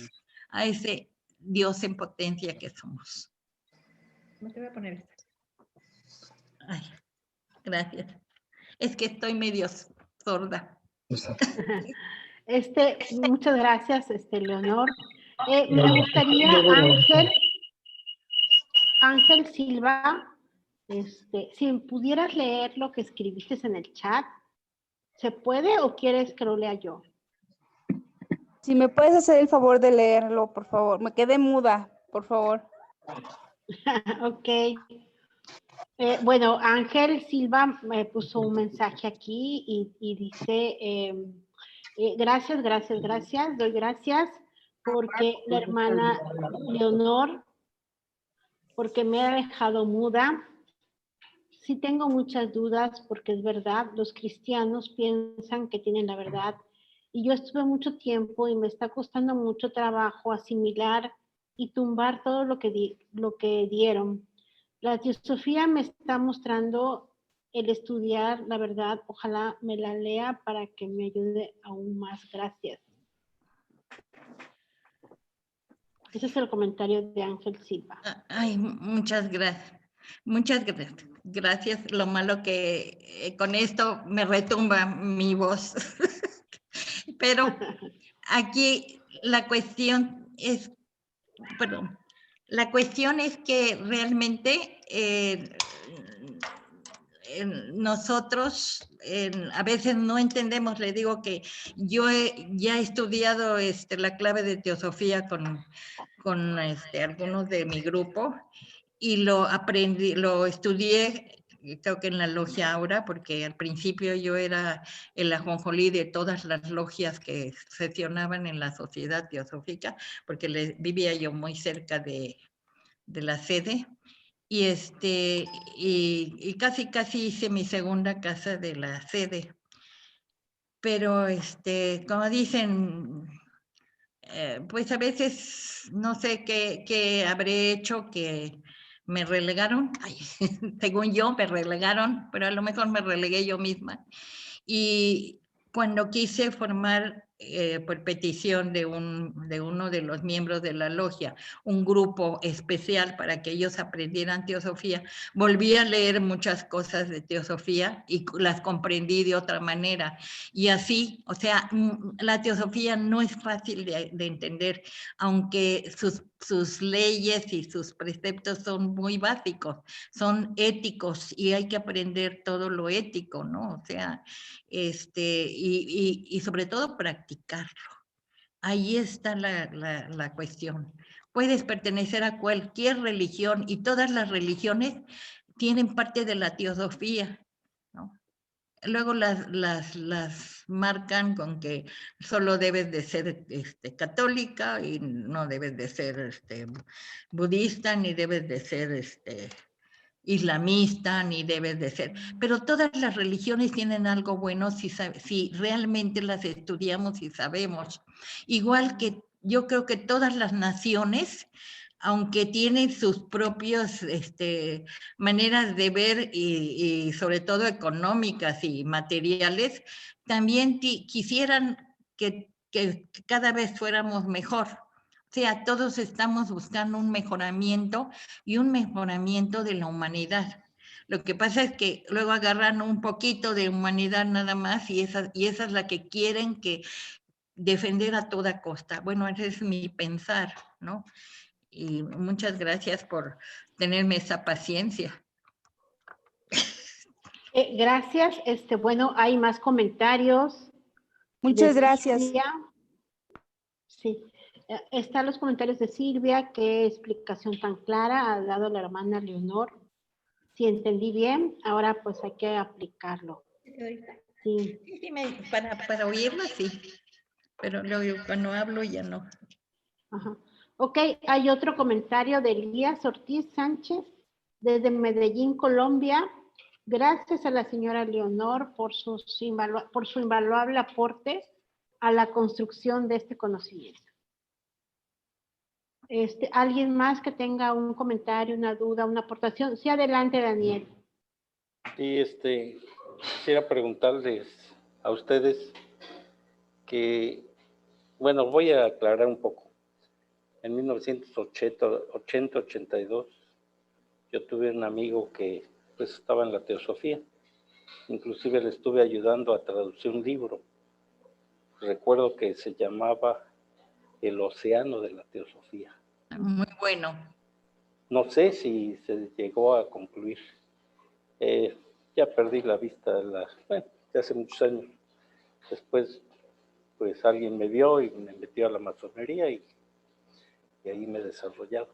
a ese Dios en potencia que somos. ¿Cómo te voy a poner esta? Ay, gracias. Es que estoy medio sorda. Muchas gracias, Leonor. Me gustaría, Ángel Silva, si pudieras leer lo que escribiste en el chat, ¿se puede o quieres que lo lea yo? Si me puedes hacer el favor de leerlo, por favor. Me quedé muda, por favor. Ok. Bueno, Ángel Silva me puso un mensaje aquí y dice, gracias, doy gracias porque la hermana Leonor, porque me ha dejado muda. Sí tengo muchas dudas porque es verdad, los cristianos piensan que tienen la verdad y yo estuve mucho tiempo y me está costando mucho trabajo asimilar y tumbar todo lo que dieron. La teosofía me está mostrando el estudiar la verdad. Ojalá me la lea para que me ayude aún más. Gracias. Ese es el comentario de Ángel Silva. Ay, muchas gracias. Muchas gracias. Gracias. Lo malo que con esto me retumba mi voz. Pero aquí la cuestión es, perdón, la cuestión es que realmente nosotros a veces no entendemos. Le digo que yo ya he estudiado la clave de teosofía con algunos de mi grupo y lo aprendí, lo estudié, creo que en la logia Aura, porque al principio yo era el ajonjolí de todas las logias que sesionaban en la Sociedad Teosófica, porque vivía yo muy cerca de la sede. Y, y casi hice mi segunda casa de la sede. Pero, como dicen, pues a veces no sé qué habré hecho que me relegaron. Ay, según yo me relegaron, pero a lo mejor me relegué yo misma. Y cuando quise formar, por petición de uno de los miembros de la logia, un grupo especial para que ellos aprendieran teosofía, volví a leer muchas cosas de teosofía y las comprendí de otra manera. Y así, o sea, la teosofía no es fácil de entender, aunque sus leyes y sus preceptos son muy básicos, son éticos y hay que aprender todo lo ético, ¿no? O sea, y sobre todo practicarlo. Ahí está la cuestión. Puedes pertenecer a cualquier religión y todas las religiones tienen parte de la teosofía, ¿no? Luego las marcan con que solo debes de ser católica y no debes de ser budista, ni debes de ser islamista, ni debes de ser. Pero todas las religiones tienen algo bueno si realmente las estudiamos y sabemos. Igual que yo creo que todas las naciones, aunque tienen sus propias maneras de ver y sobre todo económicas y materiales, también quisieran que cada vez fuéramos mejor. O sea, todos estamos buscando un mejoramiento y un mejoramiento de la humanidad. Lo que pasa es que luego agarran un poquito de humanidad nada más y esa es la que quieren que defender a toda costa. Bueno, ese es mi pensar, ¿no? Y muchas gracias por tenerme esa paciencia. Gracias. Bueno, hay más comentarios. Muchas gracias. Silvia. Sí. Están los comentarios de Silvia. Qué explicación tan clara ha dado la hermana Leonor. Si entendí bien, ahora pues hay que aplicarlo. Sí. Sí, para oírla, sí. pero luego cuando hablo ya no. Ajá. Ok, hay otro comentario de Elías Ortiz Sánchez desde Medellín, Colombia. Gracias a la señora Leonor por su invaluable aporte a la construcción de este conocimiento. ¿Alguien más que tenga un comentario, una duda, una aportación? Sí, adelante, Daniel. Y quisiera preguntarles a ustedes que, bueno, voy a aclarar un poco. En 1980-82, yo tuve un amigo que pues estaba en la teosofía. Inclusive le estuve ayudando a traducir un libro. Recuerdo que se llamaba El océano de la teosofía. Muy bueno. No sé si se llegó a concluir. Ya perdí la vista, bueno, de hace muchos años. Después, pues alguien me vio y me metió a la masonería y ahí me he desarrollado.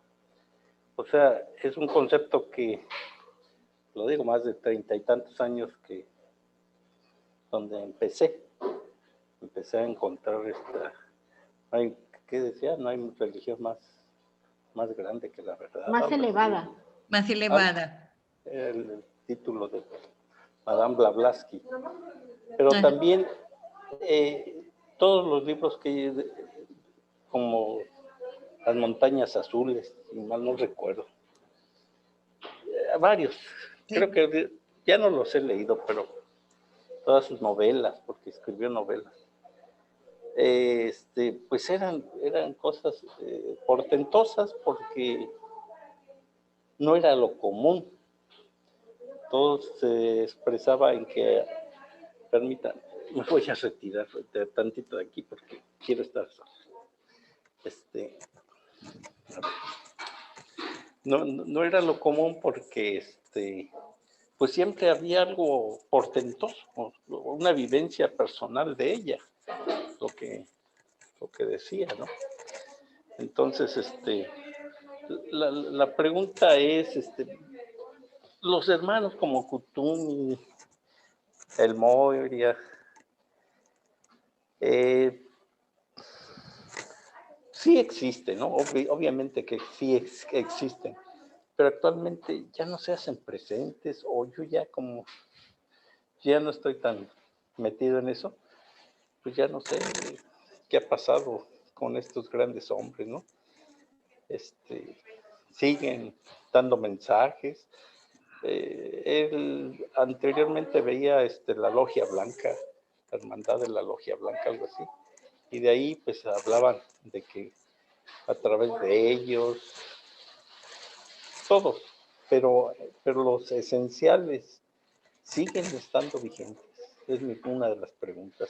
O sea, es un concepto que, lo digo, más de 30 y tantos años donde empecé a encontrar ¿qué decía? No hay religión más grande que la verdad. Más elevada. Más elevada. El título de Madame Blavatsky. Pero también todos los libros como Las montañas azules, si mal no recuerdo. Varios. Sí. Creo que ya no los he leído, pero todas sus novelas, porque escribió novelas. Pues eran cosas portentosas porque no era lo común. Todo se expresaba en que, permítanme, me voy a retirar tantito de aquí porque quiero estar solo. No era lo común porque pues siempre había algo portentoso, una vivencia personal de ella, lo que decía, ¿no? Entonces, la pregunta es, los hermanos como Kutumi, el Moria, sí existen, ¿no? Obviamente que sí existen, pero actualmente ya no se hacen presentes, o yo ya no estoy tan metido en eso, pues ya no sé qué ha pasado con estos grandes hombres, ¿no? Siguen dando mensajes. Él anteriormente veía la Logia Blanca, la Hermandad de la Logia Blanca, algo así, y de ahí pues hablaban de que a través de ellos, todos, pero los esenciales siguen estando vigentes, es una de las preguntas.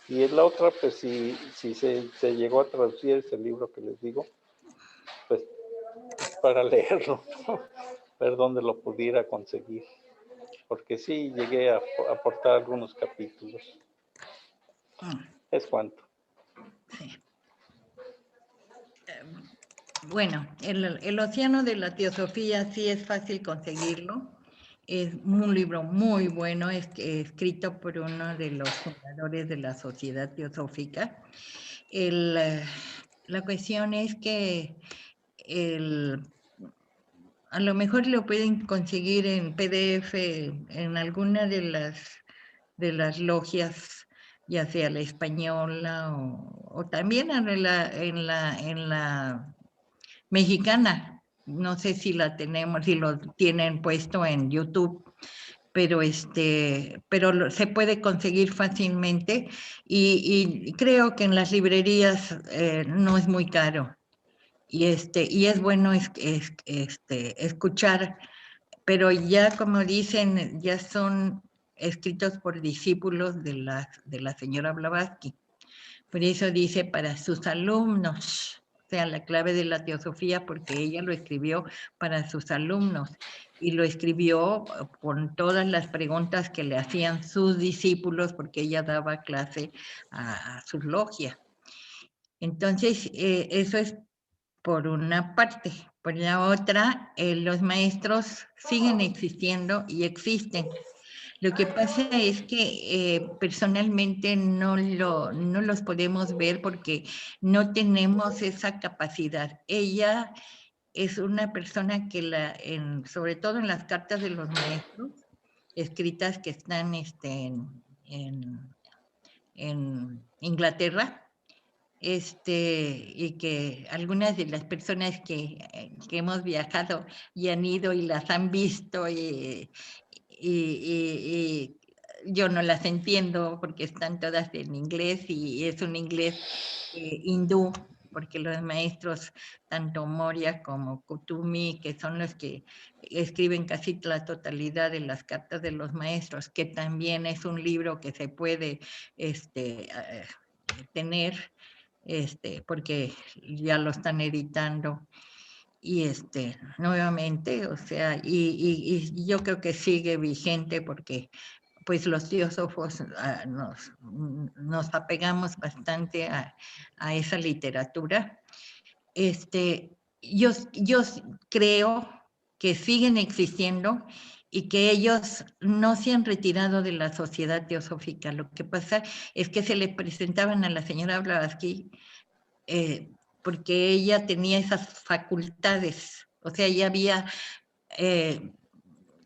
Y la otra, pues si se llegó a traducir ese libro que les digo, pues para leerlo, ver dónde lo pudiera conseguir, porque sí llegué a aportar algunos capítulos. Es cuanto. Sí. Bueno, el océano de la teosofía sí es fácil conseguirlo. Es un libro muy bueno, escrito por uno de los fundadores de la Sociedad Teosófica. La cuestión es que a lo mejor lo pueden conseguir en PDF en alguna de las logias, ya sea la española o también en la mexicana. No sé si la tenemos, si lo tienen puesto en YouTube, pero se puede conseguir fácilmente y creo que en las librerías no es muy caro. Y es bueno escuchar, pero ya como dicen, ya son escritos por discípulos de la señora Blavatsky. Por eso dice para sus alumnos, o sea, la clave de la teosofía, porque ella lo escribió para sus alumnos y lo escribió con todas las preguntas que le hacían sus discípulos, porque ella daba clase a su logia. Entonces, eso es por una parte. Por la otra, los maestros siguen existiendo y existen. Lo que pasa es que personalmente no los podemos ver porque no tenemos esa capacidad. Ella es una persona que sobre todo en las cartas de los maestros, escritas que están en Inglaterra, y que algunas de las personas que hemos viajado y han ido y las han visto y yo no las entiendo porque están todas en inglés y es un inglés hindú, porque los maestros, tanto Moria como Kutumi, que son los que escriben casi la totalidad de las cartas de los maestros, que también es un libro que se puede tener, porque ya lo están editando. Y nuevamente, o sea, y yo creo que sigue vigente porque pues los teósofos nos apegamos bastante a esa literatura. Yo creo que siguen existiendo y que ellos no se han retirado de la sociedad teosófica. Lo que pasa es que se le presentaban a la señora Blavatsky porque ella tenía esas facultades, o sea, ella había,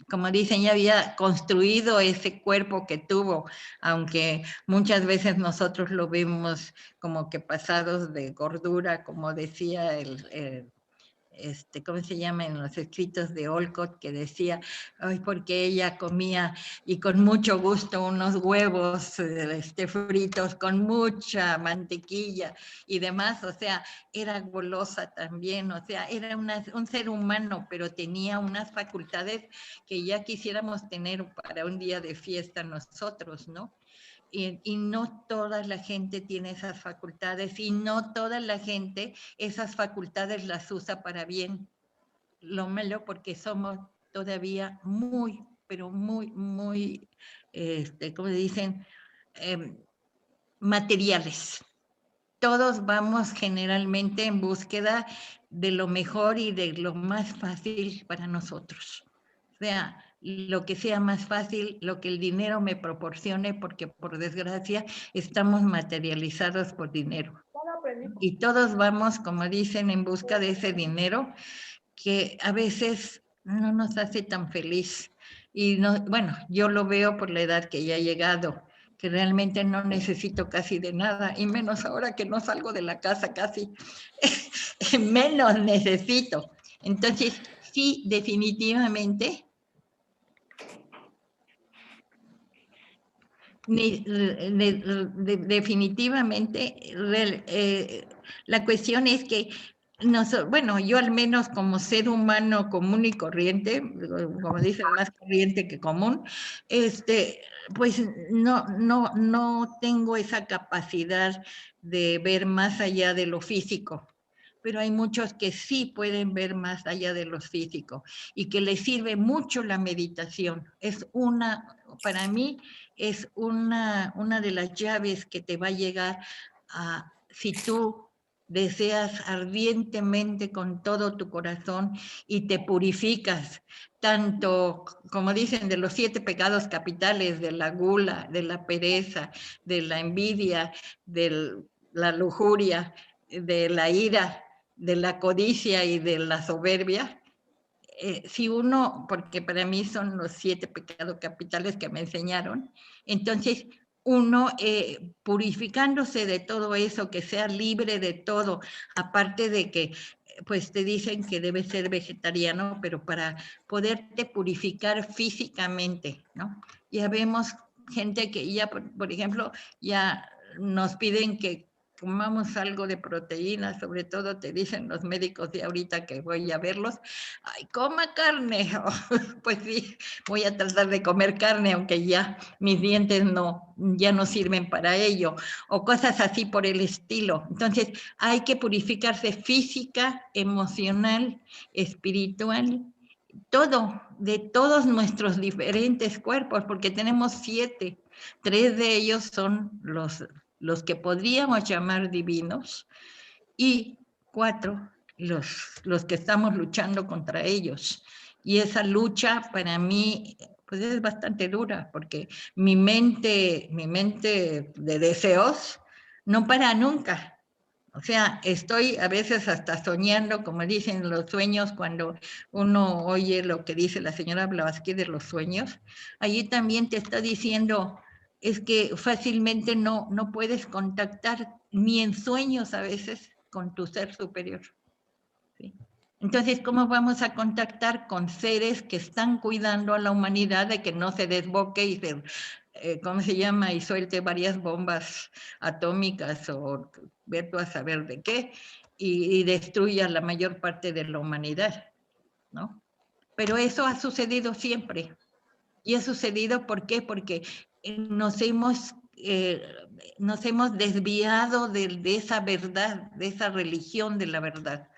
como dicen, ya había construido ese cuerpo que tuvo, aunque muchas veces nosotros lo vemos como que pasados de gordura, como decía ¿cómo se llama? En los escritos de Olcott, que decía, ay, porque ella comía y con mucho gusto unos huevos fritos con mucha mantequilla y demás, o sea, era golosa también, o sea, era un ser humano, pero tenía unas facultades que ya quisiéramos tener para un día de fiesta nosotros, ¿no? Y no toda la gente tiene esas facultades y no toda la gente esas facultades las usa para bien. Lo malo porque somos todavía muy, pero muy, muy, ¿cómo dicen? Materiales. Todos vamos generalmente en búsqueda de lo mejor y de lo más fácil para nosotros. O sea, lo que sea más fácil, lo que el dinero me proporcione, porque por desgracia estamos materializados por dinero. Y todos vamos, como dicen, en busca de ese dinero que a veces no nos hace tan feliz. Y no, bueno, yo lo veo por la edad que ya he llegado, que realmente no necesito casi de nada, y menos ahora que no salgo de la casa casi, menos necesito. Entonces, sí, definitivamente, la cuestión es que bueno, yo al menos como ser humano común y corriente, como dicen, más corriente que común, pues no tengo esa capacidad de ver más allá de lo físico. Pero hay muchos que sí pueden ver más allá de lo físico y que les sirve mucho la meditación. Para mí, es una de las llaves que te va a llegar a, si tú deseas ardientemente con todo tu corazón y te purificas, tanto, como dicen, de los 7 pecados capitales, de la gula, de la pereza, de la envidia, de la lujuria, de la ira, de la codicia y de la soberbia. Si uno, porque para mí son los 7 pecados capitales que me enseñaron, entonces uno purificándose de todo eso, que sea libre de todo, aparte de que pues te dicen que debes ser vegetariano, pero para poderte purificar físicamente, ¿no? Ya vemos gente que ya, por ejemplo, ya nos piden que comamos algo de proteína, sobre todo te dicen los médicos de ahorita que voy a verlos, ay, coma carne. Pues sí, voy a tratar de comer carne, aunque ya mis dientes ya no sirven para ello, o cosas así por el estilo. Entonces, hay que purificarse física, emocional, espiritual, todo, de todos nuestros diferentes cuerpos, porque tenemos 7. 3 de ellos son los que podríamos llamar divinos, y 4 los que estamos luchando contra ellos. Y esa lucha para mí, pues es bastante dura, porque mi mente de deseos no para nunca. O sea, estoy a veces hasta soñando, como dicen los sueños, cuando uno oye lo que dice la señora Blavatsky de los sueños, allí también te está diciendo, es que fácilmente no puedes contactar ni en sueños a veces con tu ser superior. ¿Sí? Entonces, ¿cómo vamos a contactar con seres que están cuidando a la humanidad de que no se desboque y se, ¿cómo se llama? Y suelte varias bombas atómicas o ver tú a saber de qué y destruya la mayor parte de la humanidad, ¿no? Pero eso ha sucedido siempre. Y ha sucedido, ¿por qué? Porque nos hemos desviado de esa verdad, de esa religión de la verdad.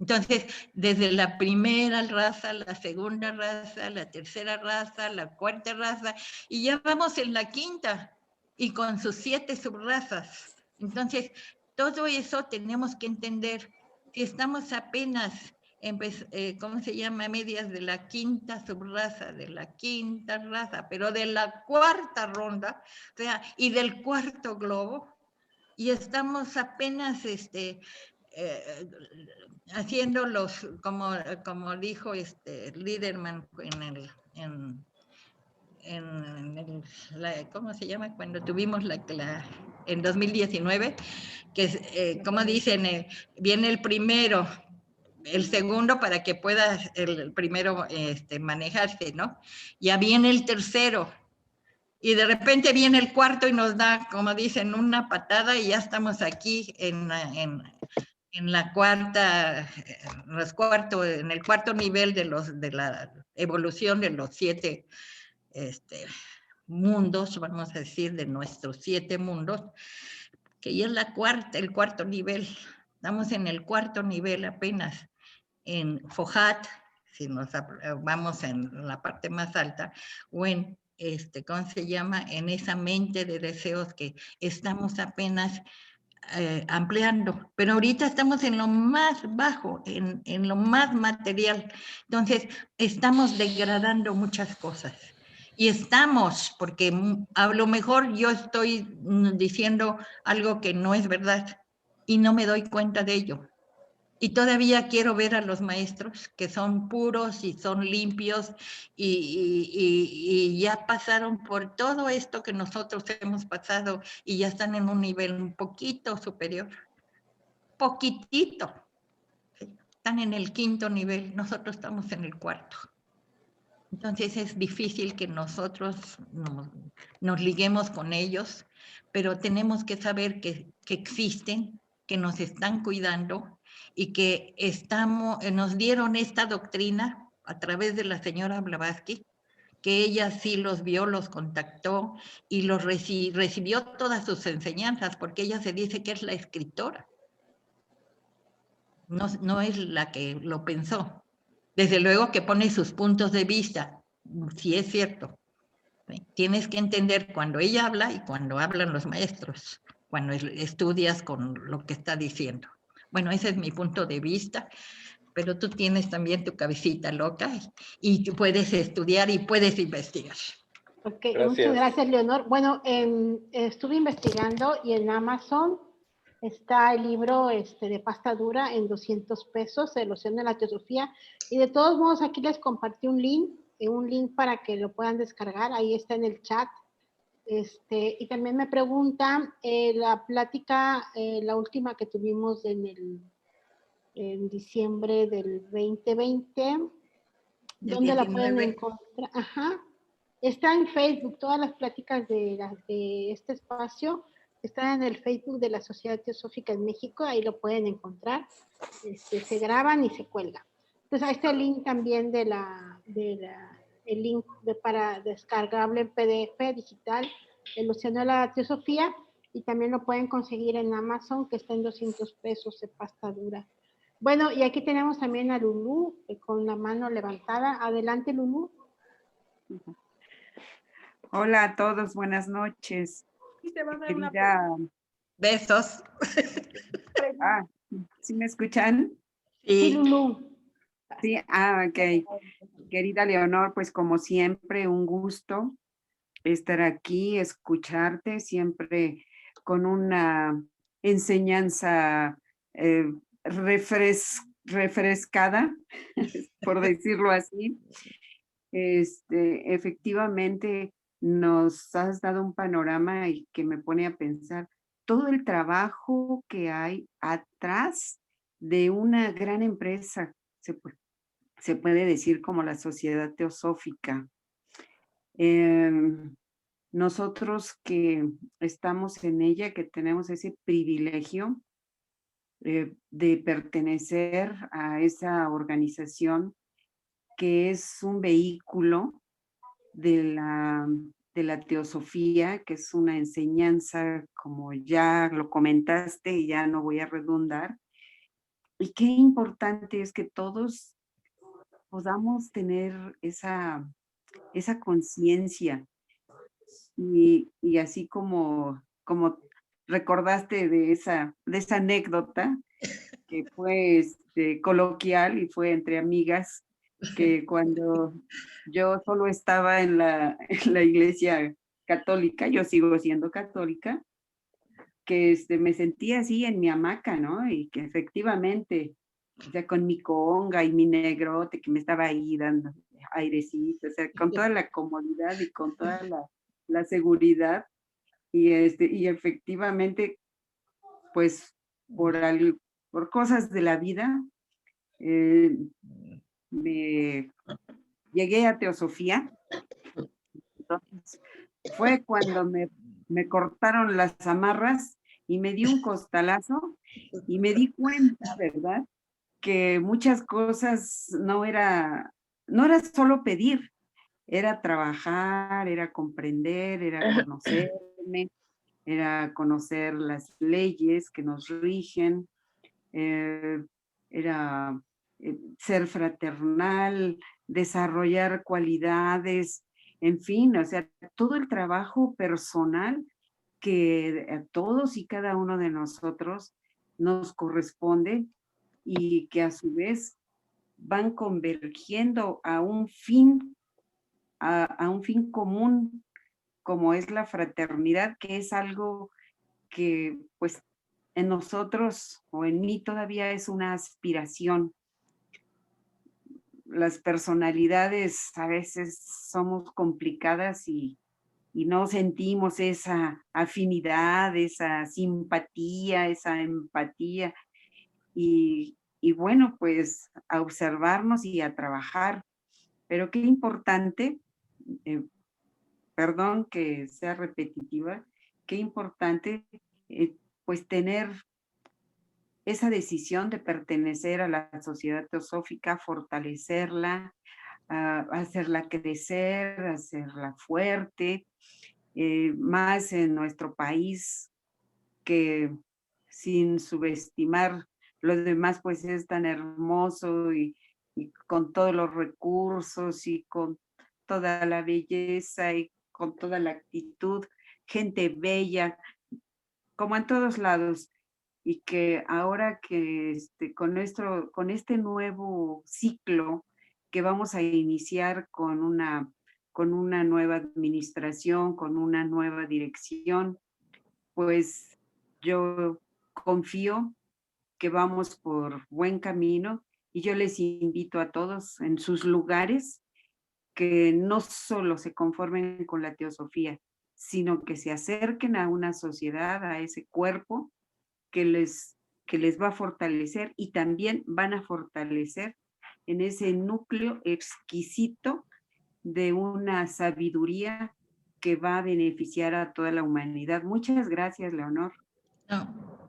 Entonces, desde la primera raza, la segunda raza, la tercera raza, la cuarta raza, y ya vamos en la quinta, y con sus 7 subrazas. Entonces, todo eso tenemos que entender que estamos apenas, ¿cómo se llama? Medias de la quinta subraza, de la quinta raza, pero de la cuarta ronda, o sea, y del cuarto globo, y estamos apenas haciendo los, como dijo Liederman ¿cómo se llama? Cuando tuvimos en 2019, que como dicen, viene el primero, el segundo para que pueda el primero manejarse, ¿no? Ya viene el tercero, y de repente viene el cuarto y nos da, como dicen, una patada y ya estamos aquí en la cuarta, en el cuarto nivel de la evolución de los 7 mundos, vamos a decir, de nuestros 7 mundos, que ya es el cuarto nivel. Estamos en el cuarto nivel apenas. En Fohat, si nos vamos en la parte más alta, o en, ¿cómo se llama? En esa mente de deseos que estamos apenas ampliando, pero ahorita estamos en lo más bajo, en lo más material. Entonces, estamos degradando muchas cosas. Y estamos, porque a lo mejor yo estoy diciendo algo que no es verdad y no me doy cuenta de ello. Y todavía quiero ver a los maestros que son puros y son limpios y ya pasaron por todo esto que nosotros hemos pasado y ya están en un nivel un poquito superior. Poquitito. Están en el 5º nivel, nosotros estamos en el 4º. Entonces es difícil que nosotros nos liguemos con ellos, pero tenemos que saber que existen, que nos están cuidando y que nos dieron esta doctrina a través de la señora Blavatsky, que ella sí los vio, los contactó y los recibió todas sus enseñanzas, porque ella se dice que es la escritora. No es la que lo pensó. Desde luego que pone sus puntos de vista, sí es cierto. Tienes que entender cuando ella habla y cuando hablan los maestros, cuando estudias con lo que está diciendo. Bueno, ese es mi punto de vista, pero tú tienes también tu cabecita loca y puedes estudiar y puedes investigar. Ok, muchas gracias, Leonor. Bueno, estuve investigando y en Amazon está el libro de pasta dura en 200 pesos, El Océano de la Teosofía. Y de todos modos, aquí les compartí un link para que lo puedan descargar. Ahí está en el chat. Y también me preguntan la plática, la última que tuvimos en diciembre del 2020. ¿Dónde la pueden encontrar? Ajá. Está en Facebook. Todas las pláticas de este espacio están en el Facebook de la Sociedad Teosófica en México. Ahí lo pueden encontrar. Se graban y se cuelgan. Entonces, ahí está el link también el link para descargable en PDF digital, El Océano de la Teosofía, y también lo pueden conseguir en Amazon, que está en 200 pesos de pasta dura. Bueno, y aquí tenemos también a Lulú con la mano levantada. Adelante, Lulú. Hola a todos, buenas noches. Querida... Besos. ¿Sí me escuchan? Sí, Lulú. Sí, ok. Querida Leonor, pues como siempre, un gusto estar aquí, escucharte, siempre con una enseñanza eh, refrescada, por decirlo así. Efectivamente, nos has dado un panorama y que me pone a pensar todo el trabajo que hay atrás de una gran empresa, se puede decir como la Sociedad Teosófica. Nosotros que estamos en ella, que tenemos ese privilegio de pertenecer a esa organización que es un vehículo de la teosofía, que es una enseñanza, como ya lo comentaste y ya no voy a redundar. Y qué importante es que todos podamos tener esa conciencia. Y así como recordaste de esa anécdota que fue coloquial y fue entre amigas, que cuando yo solo estaba en la iglesia católica, yo sigo siendo católica, que me sentía así en mi hamaca, ¿no? Y que efectivamente, ya con mi conga y mi negrote que me estaba ahí dando airecito, o sea, con toda la comodidad y con toda la seguridad, y efectivamente, pues, por cosas de la vida, me llegué a Teosofía. Entonces, fue cuando me cortaron las amarras y me di un costalazo y me di cuenta, ¿verdad? Que muchas cosas no era solo pedir, era trabajar, era comprender, era conocerme, era conocer las leyes que nos rigen, era ser fraternal, desarrollar cualidades, en fin, o sea, todo el trabajo personal que a todos y cada uno de nosotros nos corresponde y que a su vez van convergiendo a un fin, a un fin común, como es la fraternidad, que es algo que pues en nosotros o en mí todavía es una aspiración. Las personalidades a veces somos complicadas y no sentimos esa afinidad, esa simpatía, esa empatía. Y bueno, pues a observarnos y a trabajar. Pero qué importante, perdón que sea repetitiva, qué importante pues tener esa decisión de pertenecer a la Sociedad Teosófica, fortalecerla, hacerla crecer, hacerla fuerte, más en nuestro país, que sin subestimar los demás, pues es tan hermoso y con todos los recursos y con toda la belleza y con toda la actitud, gente bella, como en todos lados. Y que ahora que con este nuevo ciclo que vamos a iniciar con una nueva administración, con una nueva dirección, pues yo confío que vamos por buen camino y yo les invito a todos en sus lugares que no solo se conformen con la teosofía, sino que se acerquen a una sociedad, a ese cuerpo que les va a fortalecer y también van a fortalecer en ese núcleo exquisito de una sabiduría que va a beneficiar a toda la humanidad. Muchas gracias, Leonor. No.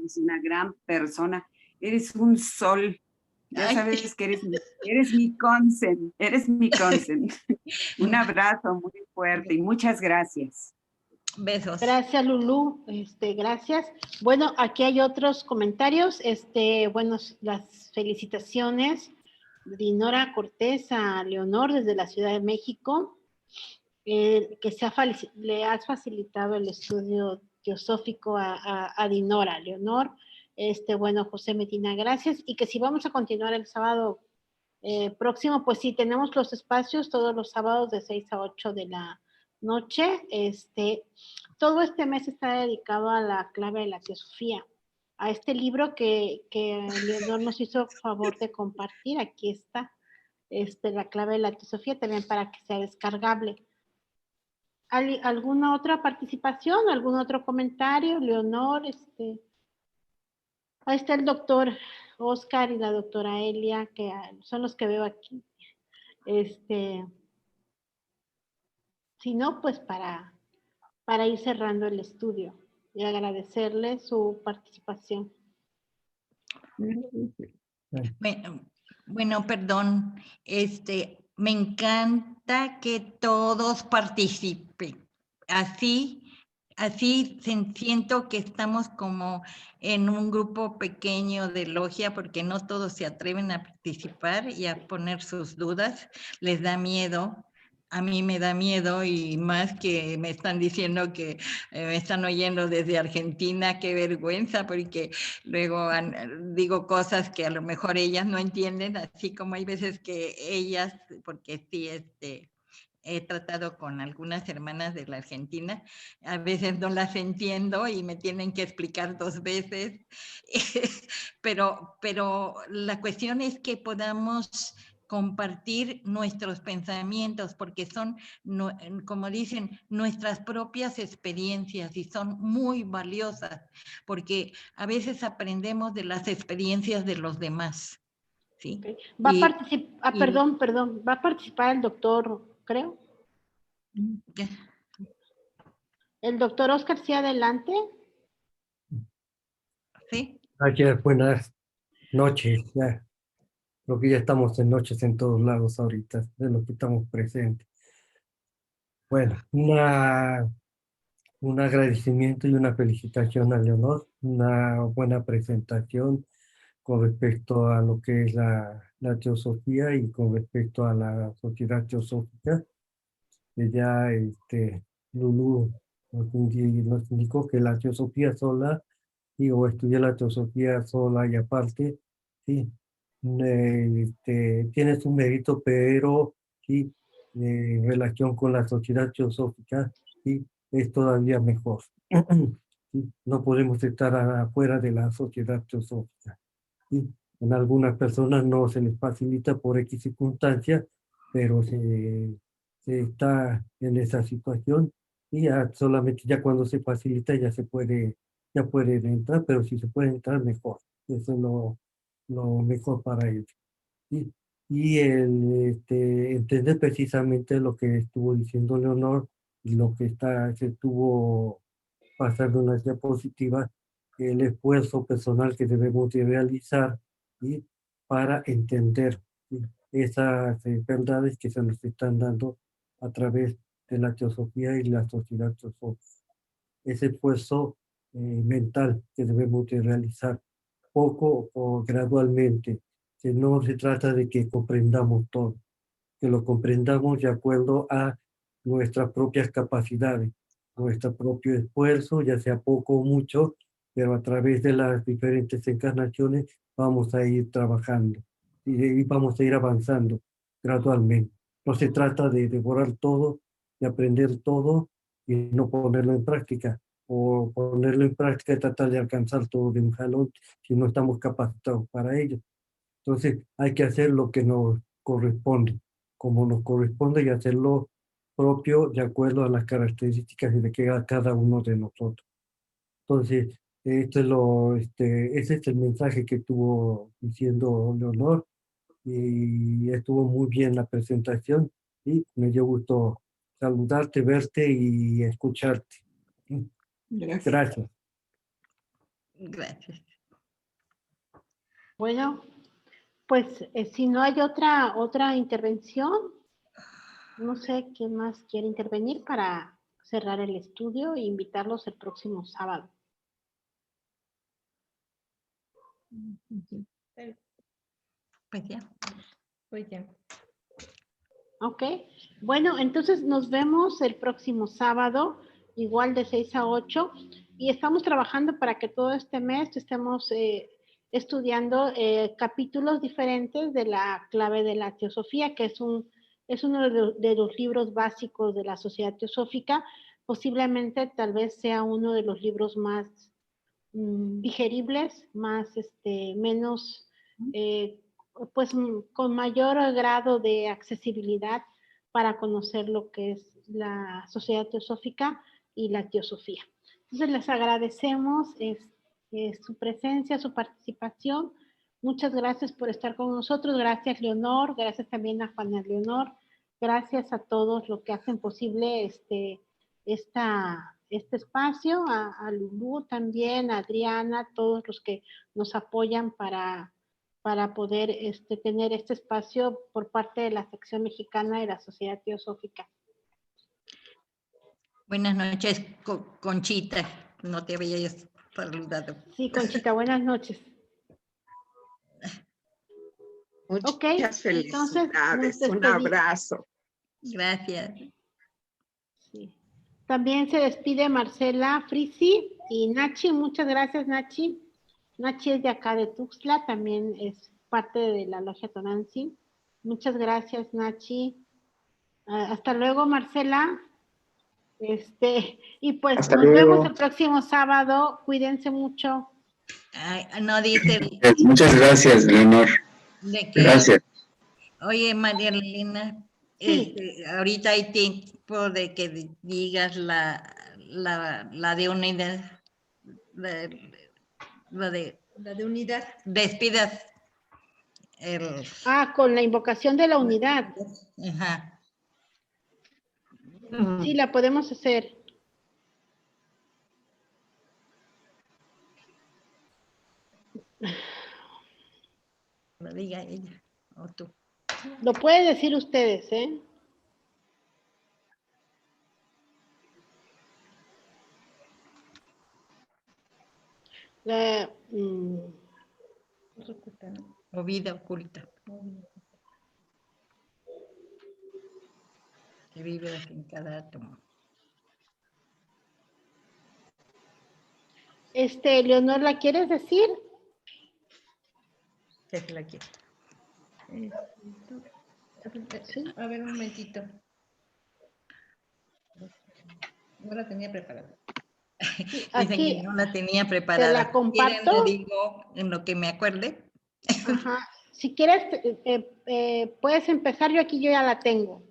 Eres una gran persona, eres un sol. Ya Ay. sabes que eres mi consent, eres mi consent. Un abrazo muy fuerte y muchas gracias. Besos. Gracias, Lulú. Gracias. Bueno, aquí hay otros comentarios. Bueno, las felicitaciones de Dinora Cortés a Leonor desde la Ciudad de México, que le has facilitado el estudio teosófico a Dinora. Leonor, bueno, José Medina, gracias. Y que si vamos a continuar el sábado próximo, pues sí, tenemos los espacios todos los sábados de 6 a 8 de la noche. Todo este mes está dedicado a la clave de la teosofía, a este libro que Leonor nos hizo favor de compartir. Aquí está, la clave de la teosofía, también para que sea descargable. ¿Alguna otra participación? ¿Algún otro comentario, Leonor? Ahí está el doctor Oscar y la doctora Elia, que son los que veo aquí. Si no, pues para ir cerrando el estudio y agradecerle su participación. Bueno, perdón. Me encanta que todos participen. Así siento que estamos como en un grupo pequeño de logia, porque no todos se atreven a participar y a poner sus dudas. Les da miedo. A mí me da miedo, y más que me están diciendo que me están oyendo desde Argentina. Qué vergüenza, porque luego digo cosas que a lo mejor ellas no entienden, así como hay veces que ellas, porque sí, he tratado con algunas hermanas de la Argentina, a veces no las entiendo y me tienen que explicar 2 veces, pero la cuestión es que podamos compartir nuestros pensamientos, porque son, como dicen, nuestras propias experiencias, y son muy valiosas, porque a veces aprendemos de las experiencias de los demás. ¿Sí? Okay. Va a participar, perdón, va a participar el doctor, creo. El doctor Oscar, sí, adelante. Sí. Gracias, buenas noches. Ya, creo que ya estamos en noches en todos lados ahorita, de lo que estamos presentes. Bueno, un agradecimiento y una felicitación a Leonor, una buena presentación con respecto a lo que es la teosofía y con respecto a la sociedad teosófica. Ya Lulú nos indicó que la teosofía sola, o estudiar la teosofía sola y aparte, sí, tiene su mérito, pero sí, en relación con la sociedad teosófica, sí, es todavía mejor. Sí, no podemos estar afuera de la sociedad teosófica. Sí, en algunas personas no se les facilita por X circunstancias, pero se está en esa situación, y ya solamente ya cuando se facilita ya pueden entrar, pero si se puede entrar, mejor. Eso es lo mejor para ellos. ¿Sí? Y entender precisamente lo que estuvo diciendo Leonor y lo que se estuvo pasando en las diapositivas, el esfuerzo personal que debemos de realizar, ¿sí? Para entender, ¿sí? Esas verdades que se nos están dando a través de la teosofía y la sociedad teosófica. Ese esfuerzo mental que debemos de realizar poco o gradualmente, que no se trata de que comprendamos todo, que lo comprendamos de acuerdo a nuestras propias capacidades, nuestro propio esfuerzo, ya sea poco o mucho, pero a través de las diferentes encarnaciones vamos a ir trabajando y vamos a ir avanzando gradualmente. No se trata de devorar todo, de aprender todo y no ponerlo en práctica, o ponerlo en práctica y tratar de alcanzar todo de un jalón si no estamos capacitados para ello. Entonces hay que hacer lo que nos corresponde, como nos corresponde, y hacerlo propio de acuerdo a las características de cada uno de nosotros. Entonces, ese es el mensaje que estuvo diciendo Leonor, y estuvo muy bien la presentación, y me dio gusto saludarte, verte y escucharte. Gracias. Gracias. Bueno, pues si no hay otra intervención, no sé quién más quiere intervenir para cerrar el estudio e invitarlos el próximo sábado. Pues ya. Pues ya. Ok, bueno, entonces nos vemos el próximo sábado, igual de 6 a 8, y estamos trabajando para que todo este mes estemos estudiando capítulos diferentes de la clave de la teosofía, que es uno de los libros básicos de la Sociedad Teosófica. Posiblemente tal vez sea uno de los libros más digeribles, más menos, pues con mayor grado de accesibilidad para conocer lo que es la Sociedad Teosófica y la teosofía. Entonces les agradecemos su presencia, su participación. Muchas gracias por estar con nosotros. Gracias, Leonor. Gracias también a Juana Leonor. Gracias a todos los que hacen posible este espacio, a Lulú también, a Adriana, todos los que nos apoyan para poder tener este espacio por parte de la sección mexicana de la Sociedad Teosófica. Buenas noches, Conchita. No te había saludado. Sí, Conchita, buenas noches. Muchas felicidades. Un abrazo. Gracias. Sí. También se despide Marcela Frisi y Nachi. Muchas gracias, Nachi. Nachi es de acá de Tuxtla, también es parte de la Logia Tonantzin. Muchas gracias, Nachi. Hasta luego, Marcela. Y pues Hasta nos luego. vemos el próximo sábado. Cuídense mucho. Ay, no dice. Muchas gracias, Leonor. Gracias. Oye, María Elena, sí. Ahorita hay tiempo de que digas la de unidad. La de unidad. Despidas. Con la invocación de la unidad. Ajá. Sí, la podemos hacer. Lo diga ella o tú. Lo pueden decir ustedes, ¿eh? O vida oculta. Que vive en cada átomo. Leonor, ¿la quieres decir? ¿Qué te la quiero? ¿Sí? A ver, un momentito. No la tenía preparada. Dicen que no la tenía preparada. ¿Te la comparto? Le digo en lo que me acuerde. Ajá. Si quieres, puedes empezar. Yo aquí ya la tengo.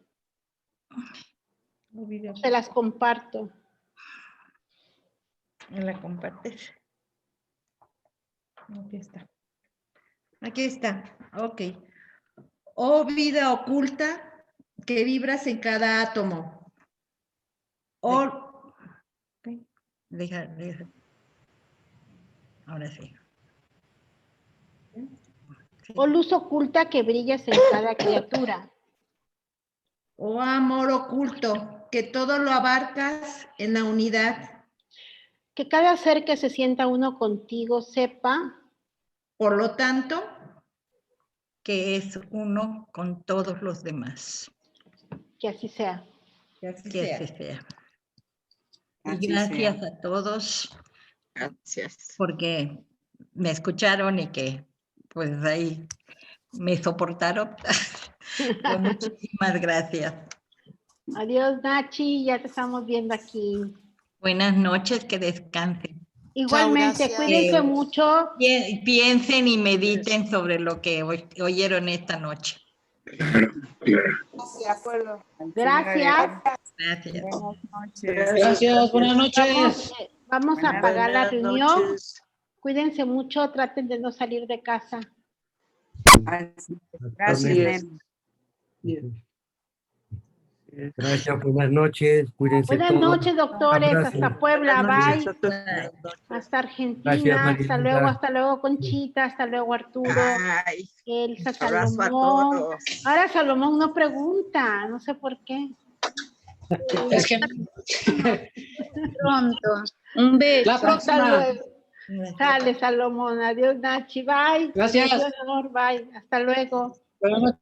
Te las comparto. ¿Me la compartes? Aquí está. Aquí está. Ok. Oh vida oculta que vibras en cada átomo. Oh. Okay. Deja. Ahora sí. Oh luz oculta que brillas en cada criatura. Oh amor oculto, que todo lo abarcas en la unidad. Que cada ser que se sienta uno contigo sepa. Por lo tanto, que es uno con todos los demás. Que así sea. Que así sea. Y gracias a todos. Gracias. Porque me escucharon y que pues ahí me soportaron. Pues muchísimas gracias. Adiós, Nachi, ya te estamos viendo aquí. Buenas noches, que descansen. Igualmente, cuídense mucho. Piensen y mediten sobre lo que oyeron esta noche. Claro. De acuerdo. Gracias. Gracias. Buenas noches. Gracias, buenas noches. Vamos a apagar la reunión. Cuídense mucho, traten de no salir de casa. Gracias. Gracias, buenas noches. Cuídense Buenas todos. noches, doctores. Abrazo. Hasta Puebla, Buenas bye. noches. Hasta Argentina. Gracias, María. Hasta luego, Conchita. Hasta luego, Arturo. Ay, Elsa, abrazo a Salomón. todos. Ahora Salomón no pregunta, no sé por qué. Es que Pronto. Un beso. la próxima. Sale, Salomón. Adiós, Nachi. Bye. Gracias. Adiós, amor. Bye. Hasta luego. Buenas noches.